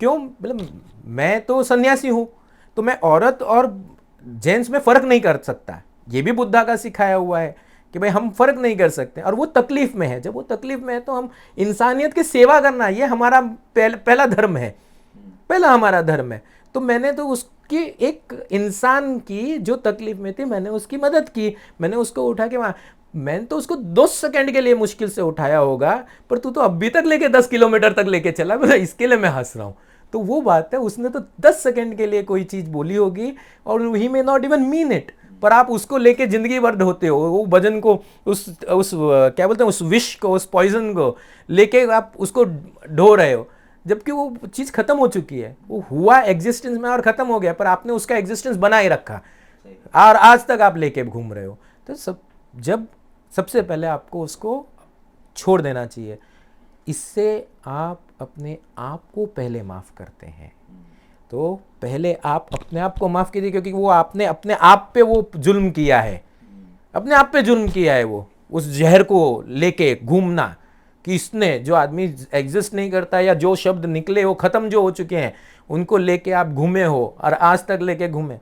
क्यों? बोले मैं तो सन्यासी हूँ, तो मैं औरत और जेंट्स में फ़र्क नहीं कर सकता। ये भी बुद्धा का सिखाया हुआ है कि भाई हम फ़र्क नहीं कर सकते। और वो तकलीफ़ में है, जब वो तकलीफ़ में है तो हम इंसानियत की सेवा करना, ये हमारा पहला धर्म है, पहला हमारा धर्म है। तो मैंने तो कि एक इंसान की जो तकलीफ में थी मैंने उसकी मदद की, मैंने उसको उठा के वहाँ, मैंने तो उसको 2 सेकंड के लिए मुश्किल से उठाया होगा, पर तू तो अभी तक लेके 10 किलोमीटर तक लेके चला, बोला इसके लिए मैं हंस रहा हूँ। तो वो बात है, उसने तो 10 सेकंड के लिए कोई चीज़ बोली होगी और he may not even mean it, पर आप उसको लेके जिंदगी भर ढोते हो, वो वजन को, उस क्या बोलते हैं, उस विष को, उस पॉइजन को लेके आप उसको ढो रहे हो, जबकि वो चीज़ खत्म हो चुकी है, वो हुआ एग्जिस्टेंस में और खत्म हो गया, पर आपने उसका एग्जिस्टेंस बनाए रखा और आज तक आप लेके घूम रहे हो। तो जब सबसे पहले आपको उसको छोड़ देना चाहिए, इससे आप अपने आप को पहले माफ़ करते हैं। तो पहले आप अपने आप को माफ़ कीजिए, क्योंकि वो आपने अपने आप पे वो जुल्म किया है, अपने आप पे जुल्म किया है, वो उस जहर को लेके घूमना, कि इसने जो आदमी एग्जिस्ट नहीं करता या जो शब्द निकले वो ख़त्म जो हो चुके हैं उनको लेके आप घूमे हो और आज तक लेके घूमे।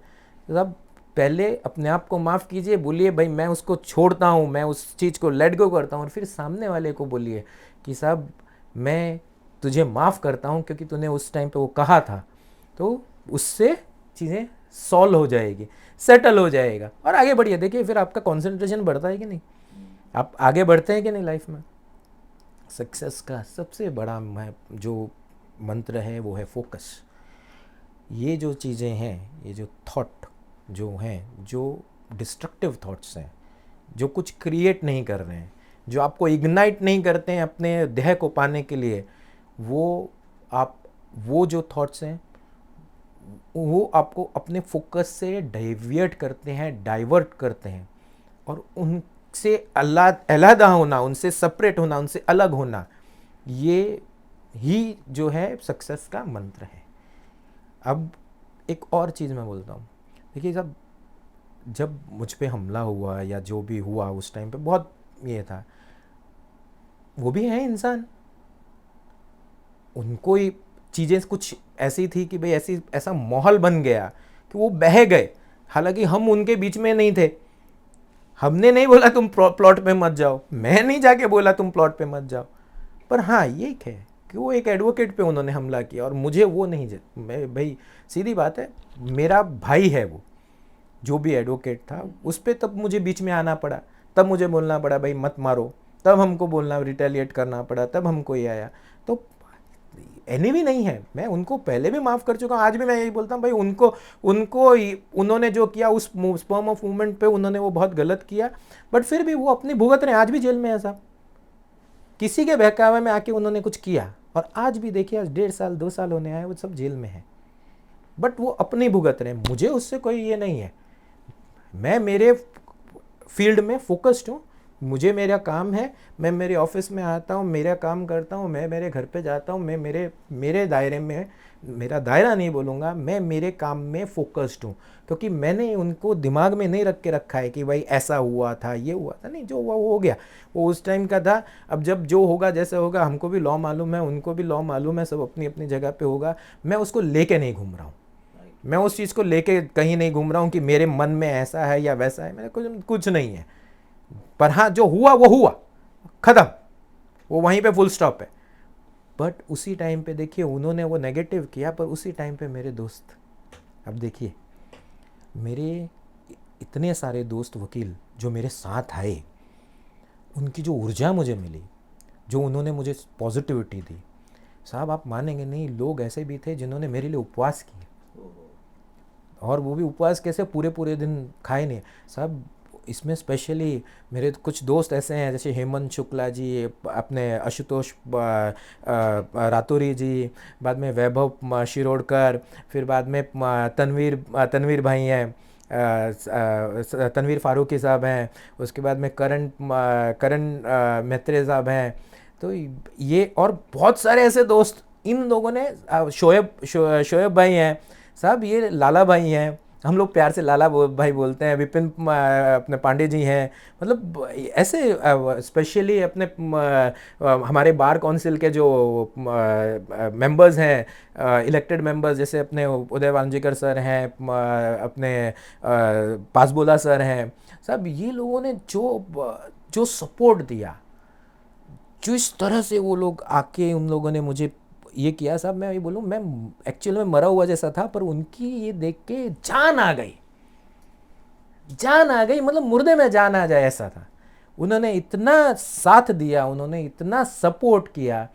तब पहले अपने आप को माफ़ कीजिए, बोलिए भाई मैं उसको छोड़ता हूँ, मैं उस चीज़ को लेट गो करता हूँ, और फिर सामने वाले को बोलिए कि साहब मैं तुझे माफ़ करता हूँ क्योंकि तूने उस टाइम पे वो कहा था। तो उससे चीज़ें सॉल्व हो जाएगी, सेटल हो जाएगा और आगे बढ़िए। देखिए फिर आपका कंसंट्रेशन बढ़ता है कि नहीं, आप आगे बढ़ते हैं कि नहीं लाइफ में। सक्सेस का सबसे बड़ा जो मंत्र है वो है फोकस। ये जो चीज़ें हैं, ये जो थॉट जो हैं, जो डिस्ट्रक्टिव थॉट्स हैं, जो कुछ क्रिएट नहीं कर रहे हैं, जो आपको इग्नाइट नहीं करते हैं अपने ध्येय को पाने के लिए, वो जो थॉट्स हैं वो आपको अपने फोकस से डाइवर्ट करते हैं, डाइवर्ट करते हैं, और उनसे अलग होना, उनसे सेपरेट होना, उनसे अलग होना, ये ही जो है सक्सेस का मंत्र है। अब एक और चीज़ मैं बोलता हूँ, देखिए जब मुझ पे हमला हुआ या जो भी हुआ उस टाइम पे बहुत ये था, वो भी है इंसान, उनको ही चीज़ें कुछ ऐसी थी कि भाई ऐसा माहौल बन गया कि वो बह गए, हालांकि हम उनके बीच में नहीं थे। हमने नहीं बोला तुम प्लॉट पे मत जाओ, मैं नहीं जाके बोला तुम प्लॉट पे मत जाओ, पर हाँ ये है कि वो एक एडवोकेट पे उन्होंने हमला किया और मुझे वो नहीं, मैं भाई सीधी बात है, मेरा भाई है वो जो भी एडवोकेट था, उस पर तब मुझे बीच में आना पड़ा, तब मुझे बोलना पड़ा भाई मत मारो, तब हमको बोलना रिटेलिएट करना पड़ा, तब हमको ये आया। तो एनिमी नहीं है, मैं उनको पहले भी माफ़ कर चुका हूँ, आज भी मैं यही बोलता हूँ भाई उन्होंने जो किया उस स्पर्म ऑफ मूवमेंट पे उन्होंने वो बहुत गलत किया, बट फिर भी वो अपनी भुगत रहे हैं, आज भी जेल में है साहब। किसी के बहकावे में आके उन्होंने कुछ किया और आज भी देखिए आज 1.5 साल 2 साल होने आए, वो सब जेल में है, बट वो अपनी भुगत रहे हैं, मुझे उससे कोई ये नहीं है। मैं मेरे फील्ड में फोकस्ड हूँ, मुझे मेरा काम है, मैं मेरे ऑफिस में आता हूँ, मेरा काम करता हूँ, मैं मेरे घर पे जाता हूँ, मैं मेरे दायरे में, मेरा दायरा नहीं बोलूँगा, मैं मेरे काम में फोकस्ड हूँ, क्योंकि मैंने उनको दिमाग में नहीं रख के रखा है कि भाई ऐसा हुआ था, ये हुआ था, नहीं, जो हुआ वो हो गया, वो उस टाइम का था। अब जब जो होगा जैसे होगा, हमको भी लॉ मालूम है, उनको भी लॉ मालूम है, सब अपनी अपनी जगह पे होगा। मैं उसको लेके नहीं घूम रहा हूँ, मैं उस चीज़ को लेके कहीं नहीं घूम रहा हूँ कि मेरे मन में ऐसा है या वैसा है, मेरे कुछ नहीं है। पर हाँ जो हुआ वो हुआ, ख़त्म, वो वहीं पे फुल स्टॉप है। बट उसी टाइम पे देखिए उन्होंने वो नेगेटिव किया, पर उसी टाइम पे मेरे दोस्त, अब देखिए मेरे इतने सारे दोस्त वकील जो मेरे साथ आए, उनकी जो ऊर्जा मुझे मिली, जो उन्होंने मुझे पॉजिटिविटी दी, साहब आप मानेंगे नहीं, लोग ऐसे भी थे जिन्होंने मेरे लिए उपवास किए, और वो भी उपवास कैसे, पूरे पूरे दिन खाए नहीं साहब। इसमें स्पेशली मेरे कुछ दोस्त ऐसे हैं जैसे हेमंत शुक्ला जी, अपने आशुतोष रातौरी जी, बाद में वैभव शिरोडकर, फिर बाद में तनवीर भाई हैं, तनवीर फारूकी साहब हैं, उसके बाद में करण मैत्रे साहब हैं। तो ये और बहुत सारे ऐसे दोस्त, इन लोगों ने, शोएब भाई हैं साहब, ये लाला भाई हैं, हम लोग प्यार से लाला भाई बोलते हैं, विपिन अपने पांडे जी हैं, मतलब ऐसे स्पेशली अपने हमारे बार काउंसिल के जो मेंबर्स हैं, इलेक्टेड मेंबर्स, जैसे अपने उदय वांजीकर सर हैं, अपने पासबोला सर हैं, सब ये लोगों ने जो सपोर्ट दिया, जो इस तरह से वो लोग आके उन लोगों ने मुझे ये किया साहब, मैं ये बोलूँ, मैं एक्चुअल में मरा हुआ जैसा था, पर उनकी ये देख के जान आ गई, जान आ गई, मतलब मुर्दे में जान आ जाए ऐसा था। उन्होंने इतना साथ दिया, उन्होंने इतना सपोर्ट किया,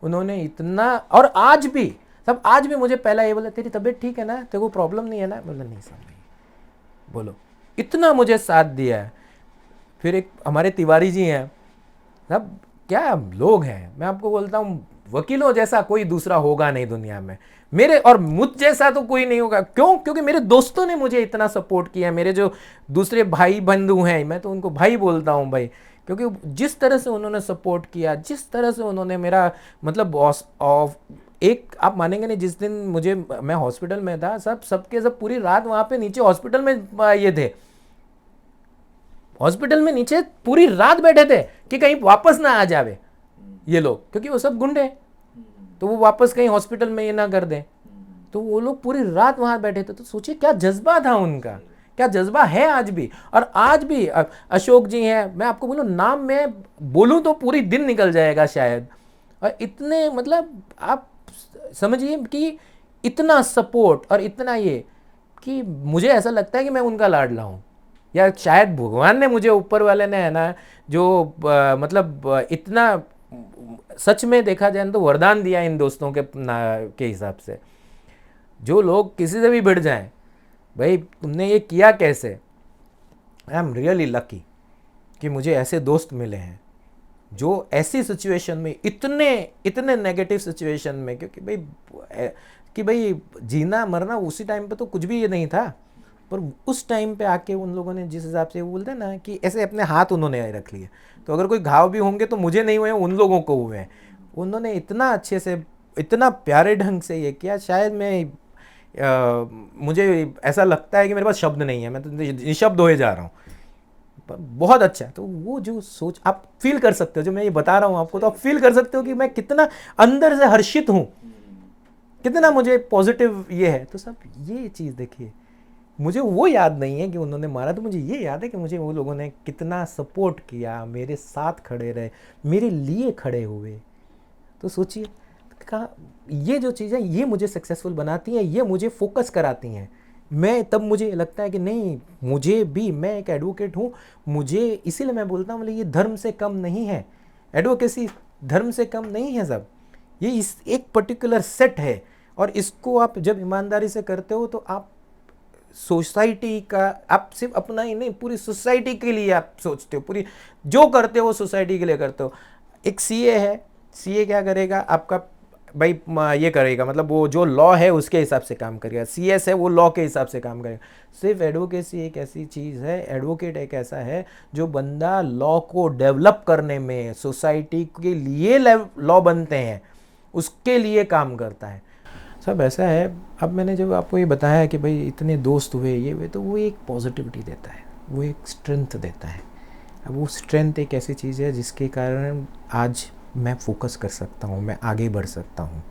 उन्होंने इतना, और आज भी सब, आज भी मुझे पहला ये बोला, तेरी तबीयत ठीक है ना, तेरे को प्रॉब्लम नहीं है ना, बोला नहीं साहब नहीं, बोलो, इतना मुझे साथ दिया है। फिर एक हमारे तिवारी जी हैं, सब क्या लोग हैं, मैं आपको बोलता हूँ, वकीलों जैसा कोई दूसरा होगा नहीं दुनिया में मेरे, और मुझ जैसा तो कोई नहीं होगा। क्यों? क्योंकि मेरे दोस्तों ने मुझे इतना सपोर्ट किया, मेरे जो दूसरे भाई बंधु हैं, मैं तो उनको भाई बोलता हूँ भाई, क्योंकि जिस तरह से उन्होंने सपोर्ट किया, जिस तरह से उन्होंने मेरा मतलब एक, आप मानेंगे नहीं, जिस दिन मुझे, मैं हॉस्पिटल में था, सबके सब पूरी रात वहाँ पे नीचे हॉस्पिटल में ये थे, हॉस्पिटल में नीचे पूरी रात बैठे थे कि कहीं वापस ना आ जावे ये लोग, क्योंकि वो सब गुंडे, तो वो वापस कहीं हॉस्पिटल में ये ना कर दें, तो वो लोग पूरी रात वहां बैठे थे। तो सोचिए क्या जज्बा था उनका, क्या जज्बा है आज भी। और आज भी अशोक जी हैं, मैं आपको बोलूं, नाम में बोलूं तो पूरी दिन निकल जाएगा शायद, और इतने, मतलब आप समझिए कि इतना सपोर्ट और इतना ये, कि मुझे ऐसा लगता है कि मैं उनका लाडला हूँ, या शायद भगवान ने मुझे, ऊपर वाले ने, है ना, जो मतलब इतना, सच में देखा जाए तो वरदान दिया इन दोस्तों के हिसाब से। जो लोग किसी से भी भिड़ जाएं, भाई तुमने ये किया कैसे, आई एम रियली लकी कि मुझे ऐसे दोस्त मिले हैं जो ऐसी सिचुएशन में, इतने नेगेटिव सिचुएशन में, क्योंकि भाई जीना मरना उसी टाइम पे तो कुछ भी ये नहीं था, पर उस टाइम पे आके उन लोगों ने जिस हिसाब से, वो बोलते हैं ना कि ऐसे अपने हाथ उन्होंने रख लिए, तो अगर कोई घाव भी होंगे तो मुझे नहीं हुए, उन लोगों को हुए हैं। उन्होंने इतना अच्छे से, इतना प्यारे ढंग से ये किया, शायद मैं मुझे ऐसा लगता है कि मेरे पास शब्द नहीं है, मैं तो निशब्द होए जा रहा हूँ, बहुत अच्छा। तो वो जो सोच आप फील कर सकते हो, जो मैं ये बता रहा हूँ आपको, तो आप फील कर सकते हो कि मैं कितना अंदर से हर्षित हूँ, कितना मुझे पॉजिटिव ये है। तो सब ये चीज़ देखिए, मुझे वो याद नहीं है कि उन्होंने मारा, तो मुझे ये याद है कि मुझे वो लोगों ने कितना सपोर्ट किया, मेरे साथ खड़े रहे, मेरे लिए खड़े हुए। तो सोचिए, कहा ये जो चीज़ें, ये मुझे सक्सेसफुल बनाती हैं, ये मुझे फोकस कराती हैं। मैं तब मुझे लगता है कि नहीं, मुझे भी, मैं एक एडवोकेट हूँ, मुझे, इसीलिए मैं बोलता हूँ, मतलब ये धर्म से कम नहीं है, एडवोकेसी धर्म से कम नहीं है सब, ये इस एक पर्टिकुलर सेट है, और इसको आप जब ईमानदारी से करते हो तो आप सोसाइटी का, आप सिर्फ अपना ही नहीं, पूरी सोसाइटी के लिए आप सोचते हो, पूरी जो करते हो सोसाइटी के लिए करते हो। एक सीए है, सीए क्या करेगा, आपका भाई ये करेगा, मतलब वो जो लॉ है उसके हिसाब से काम करेगा, सीएस है वो लॉ के हिसाब से काम करेगा। सिर्फ एडवोकेसी एक ऐसी चीज़ है, एडवोकेट एक ऐसा है जो बंदा लॉ को डेवलप करने में, सोसाइटी के लिए लॉ बनते हैं उसके लिए काम करता है। सब ऐसा है। अब मैंने जब आपको ये बताया कि भाई इतने दोस्त हुए, ये हुए, तो वो एक पॉजिटिविटी देता है, वो एक स्ट्रेंथ देता है। अब वो स्ट्रेंथ एक ऐसी चीज़ है जिसके कारण आज मैं फोकस कर सकता हूँ, मैं आगे बढ़ सकता हूँ।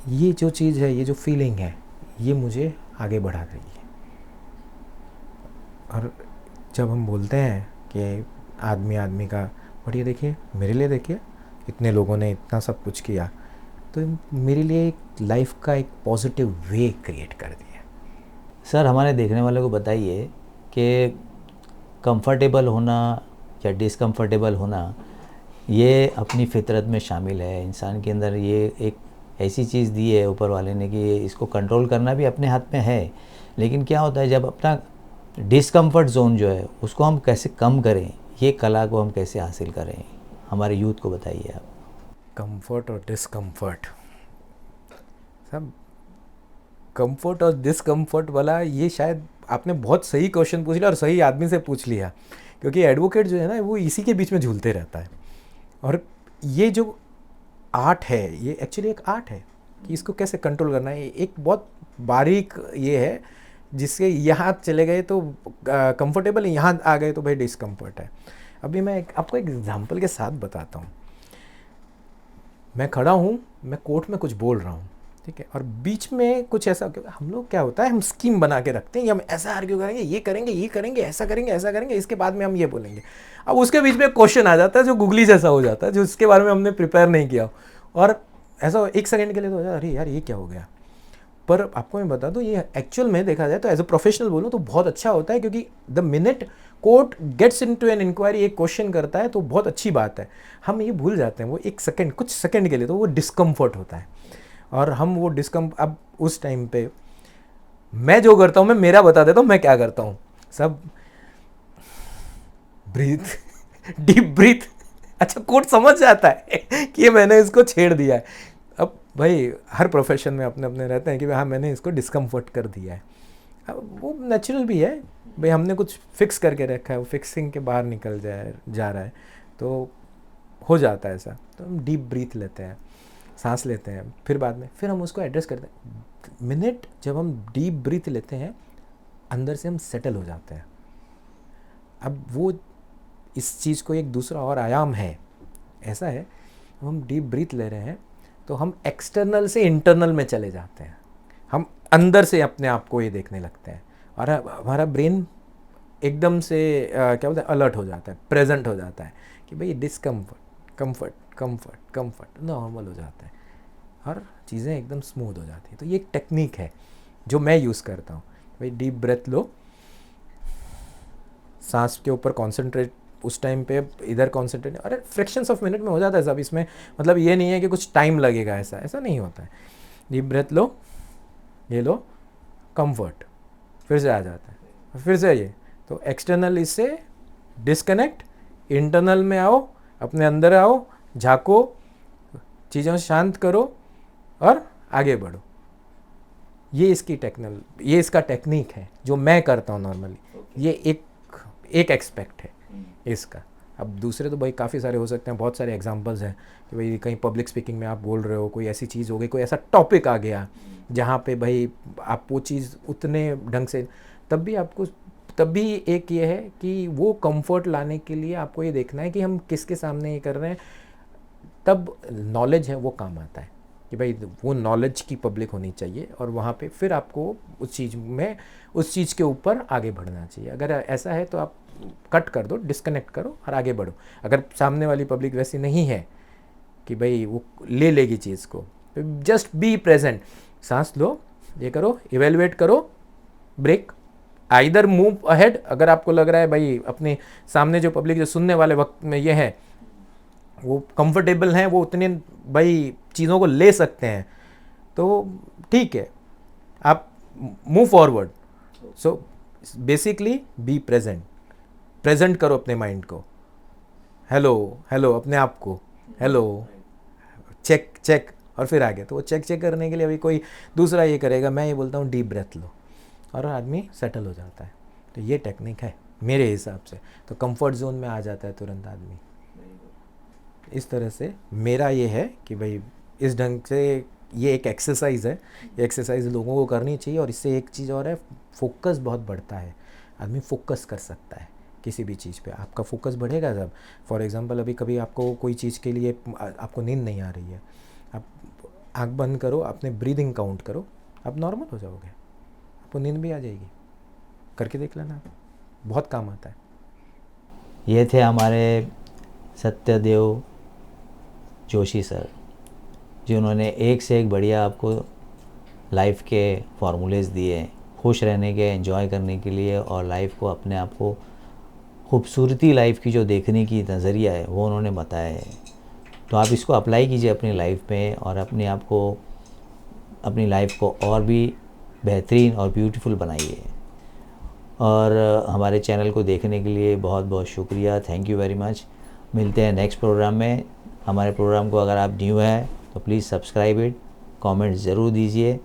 ये जो चीज़ है, ये जो फीलिंग है, ये मुझे आगे बढ़ा रही है। और जब हम बोलते हैं कि आदमी का, बट ये देखिए मेरे लिए, देखिए इतने लोगों ने इतना सब कुछ किया, तो मेरे लिए एक लाइफ का एक पॉजिटिव वे क्रिएट कर दिया। सर, हमारे देखने वाले को बताइए कि कंफर्टेबल होना या डिसकंफर्टेबल होना, ये अपनी फितरत में शामिल है। इंसान के अंदर ये एक ऐसी चीज़ दी है ऊपर वाले ने कि इसको कंट्रोल करना भी अपने हाथ में है। लेकिन क्या होता है, जब अपना डिसकंफर्ट जोन जो है उसको हम कैसे कम करें, ये कला को हम कैसे हासिल करें, हमारे यूथ को बताइए आप। कंफर्ट और डिसकंफर्ट, सब कंफर्ट और डिसकंफर्ट वाला, ये शायद आपने बहुत सही क्वेश्चन पूछ लिया और सही आदमी से पूछ लिया, क्योंकि एडवोकेट जो है ना, वो इसी के बीच में झूलते रहता है। और ये जो आर्ट है, ये एक्चुअली एक आर्ट है कि इसको कैसे कंट्रोल करना है। एक बहुत बारीक ये है, जिससे यहाँ चले गए तो कंफर्टेबल, यहाँ आ गए तो भाई डिसकंफर्ट है। अभी मैं आपको एक एग्जांपल के साथ बताता हूँ। मैं खड़ा हूँ, मैं कोर्ट में कुछ बोल रहा हूँ, ठीक है, और बीच में कुछ ऐसा, हम लोग क्या होता है, हम स्कीम बना के रखते हैं, हम ऐसा आर्ग्यू करेंगे, ये करेंगे, ये करेंगे, ऐसा करेंगे, ऐसा करेंगे, इसके बाद में हम ये बोलेंगे। अब उसके बीच में क्वेश्चन आ जाता है जो गुगली जैसा हो जाता है, जो उसके बारे में हमने प्रिपेयर नहीं किया, और ऐसा 1 सेकंड के लिए तो हो जाए, अरे यार ये क्या हो गया। पर आपको मैं बता दूं, ये एक्चुअल में देखा जाए तो एज अ प्रोफेशनल बोलूं तो बहुत अच्छा होता है, क्योंकि the minute court gets into an inquiry, एक क्वेश्चन करता है तो बहुत अच्छी बात है। हम ये भूल जाते हैं वो 1 सेकंड, कुछ सेकंड के लिए तो वो डिस्कम्फर्ट होता है, और हम वो अब उस टाइम पे मैं जो करता हूँ, मैं मेरा बता देता हूँ मैं क्या करता हूँ। सब ब्रीथ, डीप ब्रीथ। अच्छा, कोर्ट समझ जाता है कि ये मैंने इसको छेड़ दिया है। अब भाई हर प्रोफेशन में अपने अपने रहते हैं कि हाँ मैंने इसको डिस्कम्फर्ट कर दिया है। अब वो नेचुरल भी है भाई, हमने कुछ फिक्स करके रखा है, वो फिक्सिंग के बाहर निकल जा रहा है तो हो जाता है ऐसा। तो हम डीप ब्रीथ लेते हैं, सांस लेते हैं, फिर बाद में फिर हम उसको एड्रेस करते हैं। मिनट जब हम डीप ब्रीथ लेते हैं, अंदर से हम सेटल हो जाते हैं। अब वो इस चीज़ को एक दूसरा और आयाम है, ऐसा है हम डीप ब्रीथ ले रहे हैं तो हम एक्सटर्नल से इंटरनल में चले जाते हैं, हम अंदर से अपने आप को ये देखने लगते हैं, और हमारा ब्रेन एकदम से क्या बोलते हैं, अलर्ट हो जाता है, प्रेजेंट हो जाता है कि भाई discomfort, comfort, comfort, comfort normal हो जाता है और चीज़ें एकदम स्मूथ हो जाती हैं। तो ये एक टेक्निक है जो मैं यूज़ करता हूँ। भाई डीप ब्रेथ लो, सांस के ऊपर कॉन्सेंट्रेट, उस टाइम पे इधर कॉन्सेंट्रेट, अरे फ्रैक्शंस ऑफ मिनट में हो जाता है सब। इसमें मतलब ये नहीं है कि कुछ टाइम लगेगा, ऐसा नहीं होता है। डीप ब्रेथ लो, ये लो, कंफर्ट, फिर से आ जाता है, फिर से ये। तो एक्सटर्नल इससे डिस्कनेक्ट, इंटरनल में आओ, अपने अंदर आओ, झाँको, चीज़ों शांत करो और आगे बढ़ो। ये इसका टेक्निक है जो मैं करता हूँ नॉर्मली। ये एक एक्सपेक्ट है इसका। अब दूसरे तो भाई काफ़ी सारे हो सकते हैं, बहुत सारे एग्जांपल्स हैं कि भाई कहीं पब्लिक स्पीकिंग में आप बोल रहे हो, कोई ऐसी चीज़ हो गई, कोई ऐसा टॉपिक आ गया जहाँ पे भाई आप वो चीज़ उतने ढंग से, तब भी एक ये है कि वो कंफर्ट लाने के लिए आपको ये देखना है कि हम किसके सामने ये कर रहे हैं। तब नॉलेज है वो काम आता है कि भाई वो नॉलेज की पब्लिक होनी चाहिए, और वहाँ पे फिर आपको उस चीज़ के ऊपर आगे बढ़ना चाहिए। अगर ऐसा है तो आप कट कर दो, डिस्कनेक्ट करो और आगे बढ़ो। अगर सामने वाली पब्लिक वैसी नहीं है कि भाई वो ले लेगी चीज़ को, तो जस्ट बी प्रेजेंट, सांस लो, ये करो, इवेलुएट करो, ब्रेक, आइदर मूव अहेड। अगर आपको लग रहा है भाई अपने सामने जो पब्लिक जो सुनने वाले वक्त में ये है वो कंफर्टेबल हैं, वो उतने भाई चीज़ों को ले सकते हैं, तो ठीक है, आप move forward. So basically be present करो अपने माइंड को, हेलो अपने आप को, हेलो, चेक, और फिर आगे। तो वो चेक करने के लिए अभी कोई दूसरा ये करेगा, मैं ये बोलता हूँ डीप ब्रेथ लो, और आदमी सेटल हो जाता है। तो ये टेक्निक है मेरे हिसाब से, तो कंफर्ट जोन में आ जाता है तुरंत आदमी। इस तरह से मेरा ये है कि भाई इस ढंग से ये एक एक्सरसाइज है, ये एक्सरसाइज लोगों को करनी चाहिए। और इससे एक चीज़ और है, फोकस बहुत बढ़ता है, आदमी फोकस कर सकता है किसी भी चीज़ पे, आपका फोकस बढ़ेगा जब, फॉर एग्जांपल अभी कभी आपको कोई चीज़ के लिए आपको नींद नहीं आ रही है, आप आँख बंद करो, अपने ब्रीदिंग काउंट करो, आप नॉर्मल हो जाओगे, आपको नींद भी आ जाएगी। करके देख लेना, बहुत काम आता है। ये थे हमारे सत्यदेव जोशी सर, जिन्होंने एक से एक बढ़िया आपको लाइफ के फार्मूलेज़ दिए खुश रहने के, एंजॉय करने के लिए, और लाइफ को अपने आप को खूबसूरती लाइफ की जो देखने की नज़रिया है वो उन्होंने बताया है। तो आप इसको अप्लाई कीजिए अपनी लाइफ में, और अपनी लाइफ को और भी बेहतरीन और ब्यूटीफुल बनाइए। और हमारे चैनल को देखने के लिए बहुत बहुत शुक्रिया, थैंक यू वेरी मच। मिलते हैं नेक्स्ट प्रोग्राम में। हमारे प्रोग्राम को अगर आप न्यू हैं तो प्लीज़ सब्सक्राइब इट, कमेंट ज़रूर दीजिए।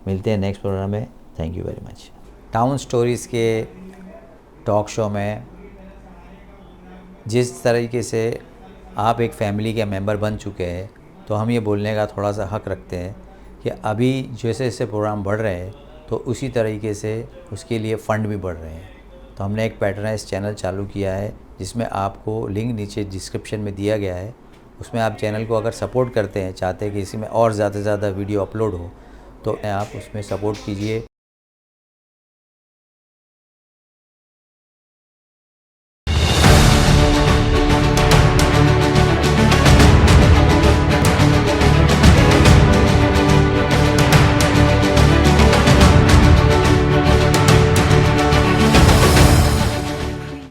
मिलते हैं नेक्स्ट प्रोग्राम में, thank you very much. Town stories के टॉक शो में जिस तरीके से आप एक फैमिली के मेंबर बन चुके हैं, तो हम ये बोलने का थोड़ा सा हक रखते हैं कि अभी जैसे जैसे प्रोग्राम बढ़ रहे हैं तो उसी तरीके से उसके लिए फ़ंड भी बढ़ रहे हैं। तो हमने एक पैट्रनाइज चैनल चालू किया है, जिसमें आपको लिंक नीचे डिस्क्रिप्शन में दिया गया है। उसमें आप चैनल को अगर सपोर्ट करते हैं, चाहते हैं कि इसी में और ज़्यादा से ज़्यादा वीडियो अपलोड हो, तो आप उसमें सपोर्ट कीजिए।